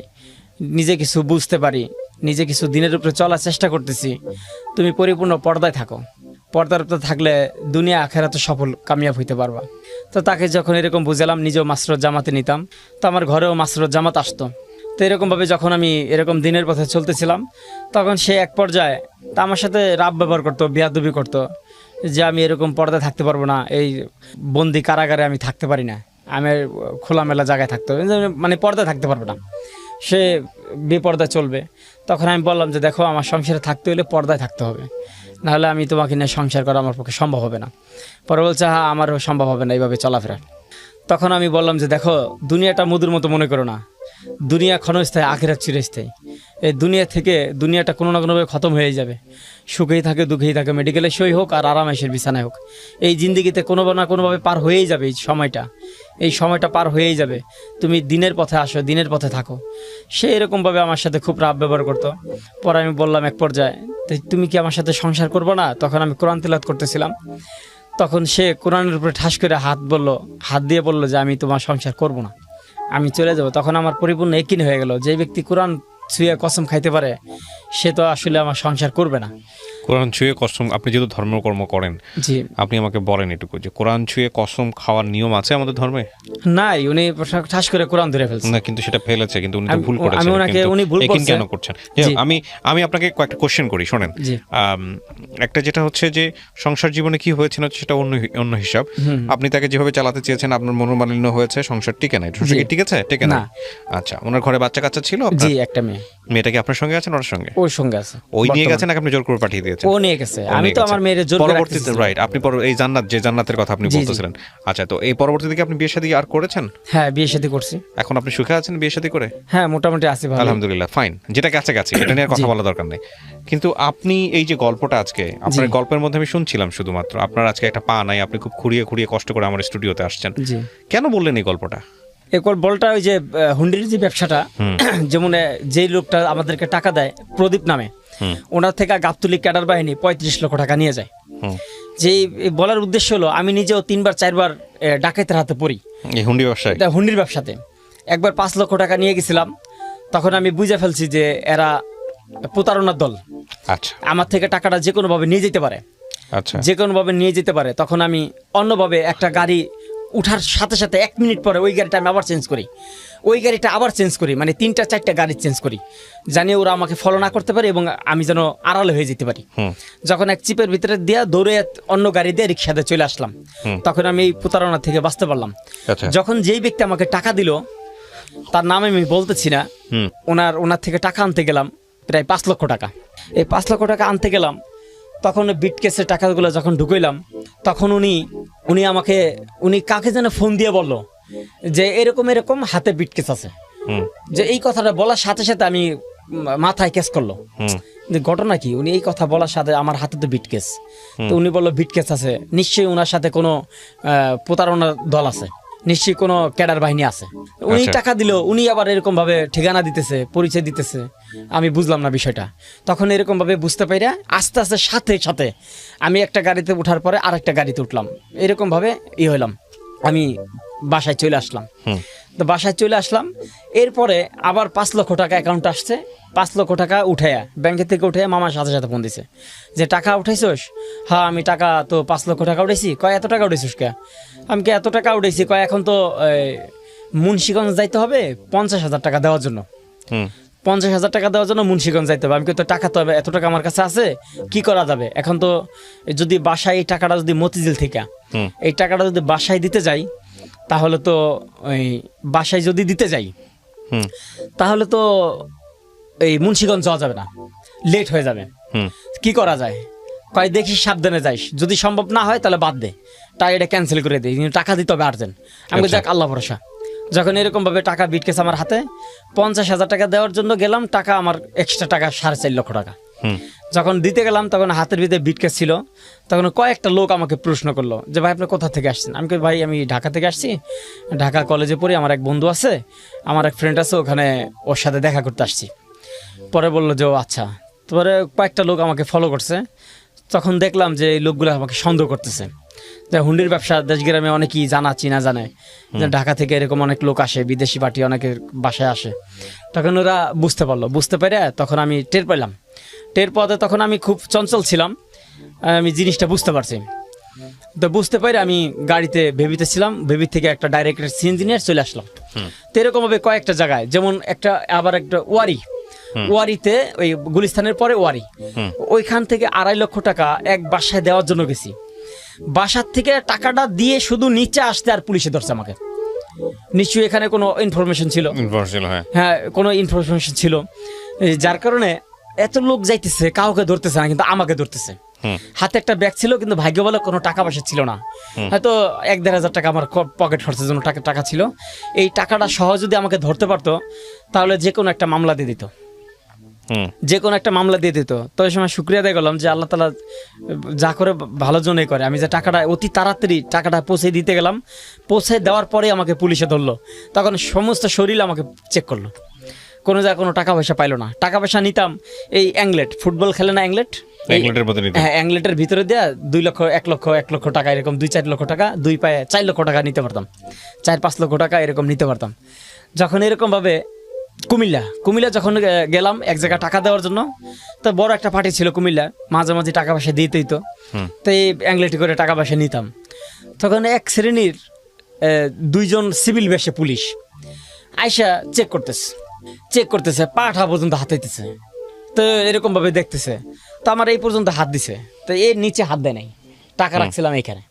নিজে কিছু বুঝতে পারি, নিজে কিছু দিনের উপরে চলার চেষ্টা করতেছি। তুমি পরিপূর্ণ পর্দায় থাকো, পর্দার উপরে থাকলে দুনিয়া আখেরাতে সফল কামিয়াব হইতে পারবা। তো তাকে যখন এরকম বুঝালাম, নিজেও মাসরত জামাতে নিতাম, তো আমার ঘরেও মাসরত জামাত আসতো। তো এরকমভাবে যখন আমি এরকম দিনের পথে চলতেছিলাম, তখন সে এক পর্যায়ে তা আমার সাথে রাব ব্যবহার করতো, বিয়াদবি করতো, যে আমি এরকম পর্দায় থাকতে পারবো না, এই বন্দি কারাগারে আমি থাকতে পারি না, আমি খোলামেলা জায়গায় থাকতে হবে, মানে পর্দায় থাকতে পারবো না, সে বেপর্দায় চলবে। তখন আমি বললাম যে দেখো, আমার সংসারে থাকতে হলে পর্দায় থাকতে হবে, নাহলে আমি তোমাকে নিয়ে সংসার করা আমার পক্ষে সম্ভব হবে না। পরে বলছে হ্যাঁ, আমারও সম্ভব হবে না এইভাবে চলাফেরা। তখন আমি বললাম যে দেখো, দুনিয়াটা মধুর মতো মনে করো না, দুনিয়া ক্ষণস্থায়ী, আখিরাত চিরস্থায়ী। এই দুনিয়া থেকে দুনিয়াটা কোনো না কোনোভাবে খতম হয়ে যাবে, সুখেই থাকে দুঃখেই থাকে, মেডিকেলে সই হোক আর আরামাইশের বিছানায় হোক, এই জিন্দিগিতে কোনো না কোনোভাবে পার হয়েই যাবে। এই সময়টা পার হয়েই যাবে, তুমি দিনের পথে আসো, দিনের পথে থাকো। সে এরকমভাবে আমার সাথে খুব রাব ব্যবহার করতো। পরে আমি বললাম এক পর্যায়ে, তুমি কি আমার সাথে সংসার করবো না? তখন আমি কোরআন তিলাওয়াত করতেছিলাম, তখন সে কোরআনের উপরে ঠাস করে হাত দিয়ে বললো যে আমি তোমার সংসার করব না, আমি চলে যাব। তখন আমার পরিপূর্ণ একিন হয়ে গেল, যে ব্যক্তি কোরআন ছুঁয়ে কসম খাইতে পারে, সে তো আসলে আমার সংসার করবে না। কোরআন ছুঁয়ে কসম, আপনি যেহেতু ধর্মকর্ম করেন, জি, আপনি আমাকে বলেন এটুকু, যে কোরআন ছুঁয়ে কসম খাওয়ার নিয়ম আছে আমাদের ধর্মে? নাই, উনি ঠাস করে কোরআন ধরে ফেলছেন। না, কিন্তু সেটা ফেলেছে, কিন্তু উনি তো ভুল করেছেন। উনি ভুল করেছেন, কেন করছেন? আমি আপনাকে কয়েকটা কোশ্চেন করি, শোনেন। একটা যেটা হচ্ছে যে সংসার জীবনে কি হয়েছিল সেটা অন্য হিসাব। আপনি তাকে যেভাবে চালাতে চেয়েছেন, আপনার মনোমালিন্য হয়েছে, সংসার টিকে নাই। টিকে না। আচ্ছা, ওনার ঘরে বাচ্চা কাচ্চা ছিল? জি, একটা মেয়ে। মেয়েটা কি আপনার সঙ্গে আছেন? ওর সঙ্গে? ওর সঙ্গে আছে। ওই নিয়ে গেছেন নাকি আপনি জোর করে পাঠিয়ে দিয়েছেন? ও নিয়ে গেছে, আমি তো আমার মেয়ের জোর করে পরবর্তীতে, রাইট, আপনি এই জান্নাতের কথা আপনি বলতেছিলেন। আচ্ছা, তো এই পরবর্তীতে কি আপনি বিয়ে শাদী আর করেছেন? হ্যাঁ, বিয়ে শাদী করছি। এখন আপনি সুখে আছেন বিয়ে শাদী করে? হ্যাঁ, মোটামুটি আছি, ভালো, আলহামদুলিল্লাহ, ফাইন। যেটা কাছে এটা নিয়ে কথা বলা দরকার নেই। কিন্তু আপনি এই যে গল্পটা আজকে, আপনার গল্পের মধ্যে আমি শুনছিলাম শুধুমাত্র আপনার আজকে একটা পা নাই, আপনি খুব খুঁড়িয়ে কষ্ট করে আমার স্টুডিওতে আসছেন, কেন বললেন এই গল্পটা? বলটা ওই যে হুন্ডির যে ব্যবসাটা, যেমন যেই লোকটা আমাদেরকে টাকা দেয় প্রদীপ নামে, ওনার থেকে গাবতলী ক্যাডার বাহিনী 35 লক্ষ টাকা নিয়ে যায়। যে বলার উদ্দেশ্য হলো, আমি নিজেও 3-4 ডাকাতের হাতে পড়ি হুন্ডির ব্যবসাতে। একবার 5 লক্ষ টাকা নিয়ে গেছিলাম, তখন আমি বুঝে ফেলছি যে এরা প্রতারণার দল। আচ্ছা, আমার থেকে টাকাটা যে কোনো ভাবে নিয়ে যেতে পারে। আচ্ছা, যে কোনোভাবে নিয়ে যেতে পারে, তখন আমি অন্যভাবে একটা গাড়ি উঠার সাথে সাথে 1 মিনিট পরে ওই গাড়িটা আমি আবার চেঞ্জ করি, ওই গাড়িটা আবার চেঞ্জ করি, মানে 3-4টা গাড়ি চেঞ্জ করি, জানি ওরা আমাকে ফলো না করতে পারে এবং আমি যেন আড়ালে হয়ে যেতে পারি। যখন এক চিপের ভিতরে দিয়া দৌড়ে অন্য গাড়ি দিয়ে রিক্সাতে চলে আসলাম, তখন আমি এই প্রতারণা থেকে বাঁচতে পারলাম। যখন যেই ব্যক্তি আমাকে টাকা দিল, তার নাম আমি বলতেছি না, ওনার থেকে টাকা আনতে গেলাম প্রায় 5 লক্ষ টাকা। এই 5 লক্ষ টাকা আনতে গেলাম, তখন বিটকেসের টাকাগুলো যখন ঢুকাইলাম, তখন উনি আমাকে কাকে যেন ফোন দিয়ে বলল যে এরকম এরকম হাতে বিটকেস আছে। যে এই কথাটা বলার সাথে সাথে আমি মাথায় কেস করলো যে ঘটনা কি, উনি এই কথা বলার সাথে আমার হাতে তো বিটকেস, তো উনি বললো বিটকেস আছে, নিশ্চয়ই ওনার সাথে কোনো প্রতারণার দল আছে, নিশ্চয়ই কোনো ক্যাডার বাহিনী আছে। উনি টাকা দিল, উনি আবার এরকম ভাবে ঠিকানা দিতেছে, পরিচয় দিতেছে, আমি বুঝলাম না বিষয়টা। তখন এরকম ভাবে বুঝতে পাইরা আস্তে আস্তে সাথে সাথে আমি একটা গাড়িতে উঠার পরে আরেকটা গাড়িতে উঠলাম, এরকম ভাবে হইলাম, আমি বাসায় চলে আসলাম। তো বাসায় চলে আসলাম, এরপরে আবার 5 লক্ষ টাকা অ্যাকাউন্টে আসছে। 5 লক্ষ টাকা উঠাইয়া ব্যাংকের থেকে উঠাইয়া মামার সাথে সাথে ফোন দিছে যে টাকা উঠাইছোস? হ্যাঁ আমি টাকা তো 5 লক্ষ টাকা উঠাইছি। কয় এত টাকা উঠাইছিস কে? আমি কে এত টাকা উঠাইছি, কয় এখন তো মুন্সিগঞ্জ যাইতে হবে 50,000 টাকা দেওয়ার জন্য, 50,000 টাকা দেওয়ার জন্য মুন্সিগঞ্জ যাইতে হবে। আমি তো টাকা তো এত টাকা আমার কাছে আছে, কি করা যাবে এখন? তো যদি বাসায় এই টাকাটা যদি মতিঝিল থেকে এই টাকাটা যদি বাসায় দিতে যাই, তাহলে তো ওই বাসায় যদি দিতে যাই তাহলে তো এই মুন্সিগঞ্জ যাওয়া যাবে না, লেট হয়ে যাবে, কি করা যায়? কয় দেখি সাবধানে যাইস, যদি সম্ভব না হয় তাহলে বাদ দে, তাই এটা ক্যান্সেল করে দিই, টাকা দিতে হবে আর্জেন্ট। আমি যাক আল্লাহ ভরসা। যখন এরকম ভাবে টাকা বিটকেস আমার হাতে, 50,000 টাকা দেওয়ার জন্য গেলাম, টাকা আমার এক্সট্রা টাকা 4.5 লক্ষ টাকা। যখন দিতে গেলাম তখন হাতের ভিতরে বিটকেস ছিল। তখন কয়েকটা লোক আমাকে প্রশ্ন করলো যে ভাই আপনি কোথা থেকে আসছেন? আমি কই ভাই আমি ঢাকা থেকে আসছি, ঢাকা কলেজে পড়ি, আমার এক বন্ধু আছে, আমার এক ফ্রেন্ড আছে, ওখানে ওর সাথে দেখা করতে আসছি। পরে বললো যে ও আচ্ছা। তারপরে কয়েকটা লোক আমাকে ফলো করছে। তখন দেখলাম যে এই লোকগুলো আমাকে সন্দেহ করতেছে যে হুন্ডির ব্যবসা দেশগ্রামে অনেকেই চিনা জানে, যে ঢাকা থেকে এরকম অনেক লোক আসে, বিদেশি পার্টি অনেকের বাসায় আসে। তখন ওরা বুঝতে পেরে তখন আমি টের পেলাম। টের পাওয়াতে তখন আমি খুব চঞ্চল ছিলাম, আমি জিনিসটা বুঝতে পারছি। তো বুঝতে পারে আমি গাড়িতে ভেবিতে ছিলাম, ভেবি থেকে একটা ডাইরেক্ট সিএনজি নিয়ে চলে আসলাম। তো এরকমভাবে কয়েকটা জায়গায়, যেমন একটা ওয়ারিতে, ওই গুলিস্তানের পরে ওয়ারি, ওইখান থেকে 2.5 লক্ষ টাকা এক বাসায় দেওয়ার জন্য গেছি। বাসার থেকে টাকাটা দিয়ে শুধু নিচে আসতে আর পুলিশে ধরছে আমাকে। নিশ্চয়ই এখানে কোনো ইনফরমেশন ছিল, হ্যাঁ কোনো ইনফরমেশন ছিল, যার কারণে এত লোক যাইতেছে, কাউকে ধরতেছে না, কিন্তু আমাকে ধরতেছে। হাতে একটা ব্যাগ ছিল, কিন্তু ভাগ্য বলে কোনো টাকা পয়সা ছিল না, হয়তো 1-1.5 টাকা আমার পকেট খরচের জন্য টাকা ছিল। এই টাকাটা সহ যদি আমাকে ধরতে পারতো তাহলে যে কোনো একটা মামলা দিয়ে দিত, তো ওই সময় শুক্রিয়া আদায় করলাম যে আল্লাহ তাআলা যা করে ভালোর জন্যই করে। আমি যে টাকাটা অতি তাড়াতাড়ি টাকাটা পৌঁছে দিতে গেলাম, পৌঁছে দেওয়ার পরে আমাকে পুলিশে ধরলো। তখন সমস্ত শরীর আমাকে চেক করলো, কোনো জায়গায় কোনো টাকা পয়সা পাইলো না। টাকা পয়সা নিতাম এই অ্যাংলেট, ফুটবল খেলে না অ্যাংলেট, হ্যাঁ অ্যাংলেটের ভিতরে দেওয়া 2 লক্ষ 1 লক্ষ টাকা, এরকম 2-4 লক্ষ টাকা, 2 পায়ে 4 লক্ষ টাকা নিতে পারতাম, 4-5 লক্ষ টাকা এরকম নিতে পারতাম। যখন এরকম ভাবে কুমিল্লা যখন গেলাম এক জায়গায় টাকা দেওয়ার জন্য, তো বড় একটা পার্টি ছিল কুমিল্লা, মাঝে মাঝে টাকা পয়সা দিতেই তো, এই অ্যাংলেটি করে টাকা পয়সা নিতাম। তখন এক শ্রেণীর 2 জন সিভিল বেশে পুলিশ আইসা চেক করতেছে, পাঠা পর্যন্ত হাতাইতেছে, তো এরকম ভাবে দেখতেছে। তো আমার এই পর্যন্ত হাত দিছে, তো এর নিচে হাত দেয় নাই, টাকা রাখছিলাম এইখানে,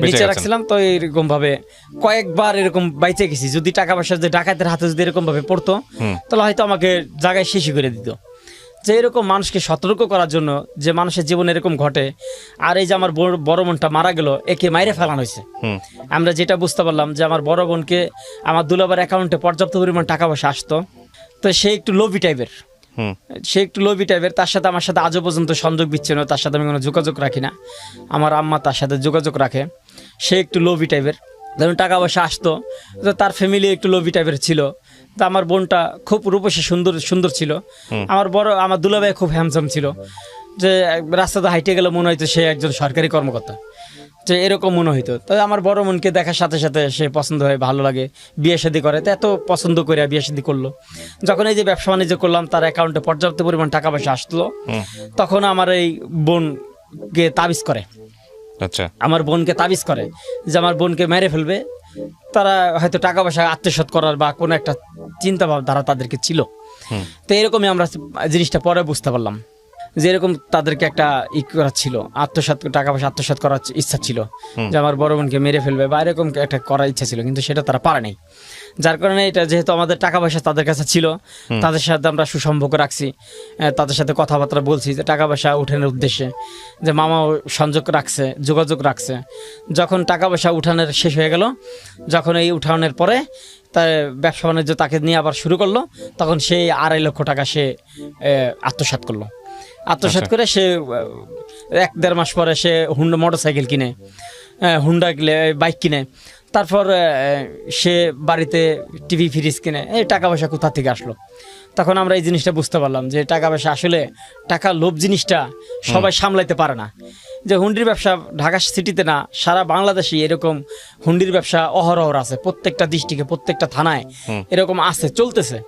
নিচে রাখছিলাম। তো এরকম ভাবে কয়েকবার এরকম বাইচে গেছি। যদি টাকা পয়সা যদি ডাকাতের হাতে যদি এরকম ভাবে পড়তো তাহলে হয়তো আমাকে জায়গায় শেষই করে দিত। যে এরকম মানুষকে সতর্ক করার জন্য যে মানুষের জীবনে এরকম ঘটে। আর এই যে আমার বড় বোনটা মারা গেল, একে মাইরে ফেলানো হয়েছে। আমরা যেটা বুঝতে পারলাম যে আমার বড় বোনকে আমার দুলাবার অ্যাকাউন্টে পর্যাপ্ত পরিমাণ টাকা পয়সা আসতো, তো সে একটু লোভী টাইপের, তার সাথে আমার সাথে আজও পর্যন্ত সংযোগ বিচ্ছিন্ন, তার সাথে আমি কোনো যোগাযোগ রাখি না। আমার আম্মা তার সাথে যোগাযোগ রাখে। সে একটু লোভী টাইপের, ধরুন টাকা পয়সা আসতো, তো তার ফ্যামিলি একটু লোভী টাইপের ছিল। তা আমার বোনটা খুব রূপসী সুন্দর ছিল। আমার দুলাভাই খুব হ্যান্ডসাম ছিল, যে রাস্তাতে হাইটে গেলে মনে হইতো সে একজন সরকারি কর্মকর্তা, যে এরকম মনে হইতো। তো আমার বড় বোনকে দেখার সাথে সাথে সে পছন্দ হয়, ভালো লাগে, বিয়ে শাদী করে। তো এত পছন্দ করে বিয়ে শাদী করলো। যখন এই যে ব্যবসা বাণিজ্য করলাম, তার অ্যাকাউন্টে পর্যাপ্ত পরিমাণ টাকা পয়সা আসলো, তখন আমার এই বোন কে তাবিজ করে, আচ্ছা, আমার বোনকে তাবিজ করে যে আমার বোনকে মেরে ফেলবে। তারা হয়তো টাকা পয়সা আত্মসাৎ করার বা কোনো একটা চিন্তা ভাবনা তাদেরকে ছিল। তো এরকমই আমরা জিনিসটা পরে বুঝতে পারলাম যে এরকম তাদেরকে একটা করা ছিল, টাকা পয়সা আত্মসাৎ করার ইচ্ছা ছিল, যে আমার বড় বোনকে মেরে ফেলবে বা এরকম একটা করার ইচ্ছা ছিল, কিন্তু সেটা তারা পারে নাই। যার কারণে এটা যেহেতু আমাদের টাকা পয়সা তাদের কাছে ছিল, তাদের সাথে আমরা সুসম্পর্ক রাখছি, তাদের সাথে কথাবার্তা বলছি যে টাকা পয়সা উঠানোর উদ্দেশ্যে, যে মামাও যোগাযোগ রাখছে। যখন টাকা পয়সা উঠানোর শেষ হয়ে গেল, যখন এই উঠানোর পরে তার ব্যবসা বাণিজ্য তাকে নিয়ে আবার শুরু করলো, তখন সেই 2.5 লক্ষ টাকা সে আত্মসাৎ করলো। আত্মসাৎ করে সে 1-1.5 মাস পরে সে হুন্ডা মোটরসাইকেল কিনে, বাইক কিনে, তারপর সে বাড়িতে টিভি ফ্রিজ কিনে। এই টাকা পয়সা কোথা থেকে আসলো? তখন আমরা এই জিনিসটা বুঝতে পারলাম যে টাকা পয়সা আসলে, টাকা লোভ জিনিসটা সবাই সামলাইতে পারে না। যে হুন্ডির ব্যবসা ঢাকা সিটিতে না, সারা বাংলাদেশে এরকম হুন্ডির ব্যবসা অহরহ আছে, প্রত্যেকটা ডিস্ট্রিক্টে প্রত্যেকটা থানায় এরকম আছে, চলতেছে।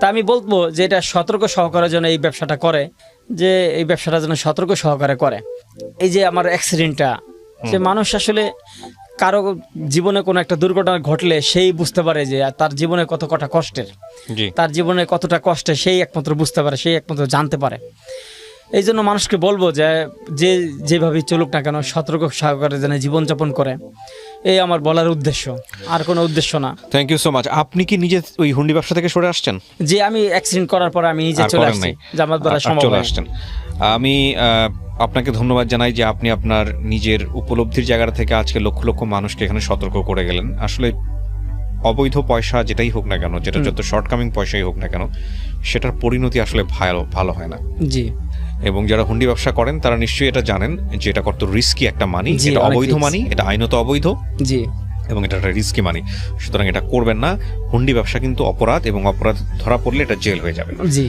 তা আমি বলবো যে এটা সতর্ক সহকারে যেন এই ব্যবসাটা করে, যে এই ব্যবসাটা যেন সতর্ক সহকারে করে। এই যে আমার অ্যাক্সিডেন্টটা, যে মানুষ আসলে কারো জীবনে কোনো একটা দুর্ঘটনা ঘটলে সেই বুঝতে পারে যে তার জীবনে কতটা কষ্টের, তার জীবনে কতটা কষ্টে সেই একমাত্র বুঝতে পারে, সেই একমাত্র জানতে পারে। এই জন্য মানুষকে বলবো যে যেভাবেই চলুক না কেন, সতর্ক সহকারে যেন জীবনযাপন করে, এই আমার বলার উদ্দেশ্য, আর কোনো উদ্দেশ্য না। Thank you so much. আপনি কি নিজে ওই হুন্ডি ব্যবসা থেকে সরে আসছেন? যে আমি অ্যাক্সিডেন্ট করার পর আমি নিজে চলে আসছি, যে আমার দ্বারা সম্ভব চলে আসছেন। আমি আপনাকে ধন্যবাদ জানাই যে আপনি আপনার নিজের উপলব্ধির জায়গা থেকে আজকে লক্ষ লক্ষ মানুষকে এখানে সতর্ক করে গেলেন। আসলে অবৈধ পয়সা যেটাই হোক না কেন, যেটা যত শর্টকামিং পয়সাই হোক না কেন, সেটার পরিণতি আসলে ভালো হয় না। জি। এবং যারা হুন্ডি ব্যবসা করেন তারা নিশ্চয়ই এটা জানেন যে এটা কত রিস্কি একটা মানি, এটা অবৈধ মানি, এটা আইনত অবৈধ। জি। এবং এটা একটা রিস্কি মানি, সুতরাং এটা করবেন না। হুন্ডি ব্যবসা কিন্তু অপরাধ, এবং অপরাধ ধরা পড়লে এটা জেল হয়ে যাবে। জি।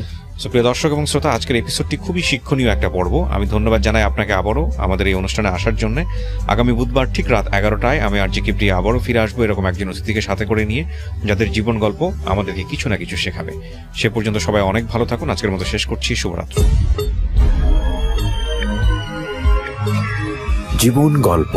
প্রিয় দর্শক এবং শ্রোতা, আজকের এপিসোডটি খুবই শিক্ষণীয় একটা পর্ব। আমি ধন্যবাদ জানাই আপনাকে আবারও আমাদের এই অনুষ্ঠানে আসার জন্য। আগামী বুধবার ঠিক রাত 11টায় আমি আরজে কিবরি আবারও ফিরে আসবো এরকম একজন অতিথিকে সাথে করে নিয়ে, যাদের জীবন গল্প আমাদেরকে কিছু না কিছু শেখাবে। সে পর্যন্ত সবাই অনেক ভালো থাকুন। আজকের মতো শেষ করছি। শুভরাত্রি। জীবন গল্প।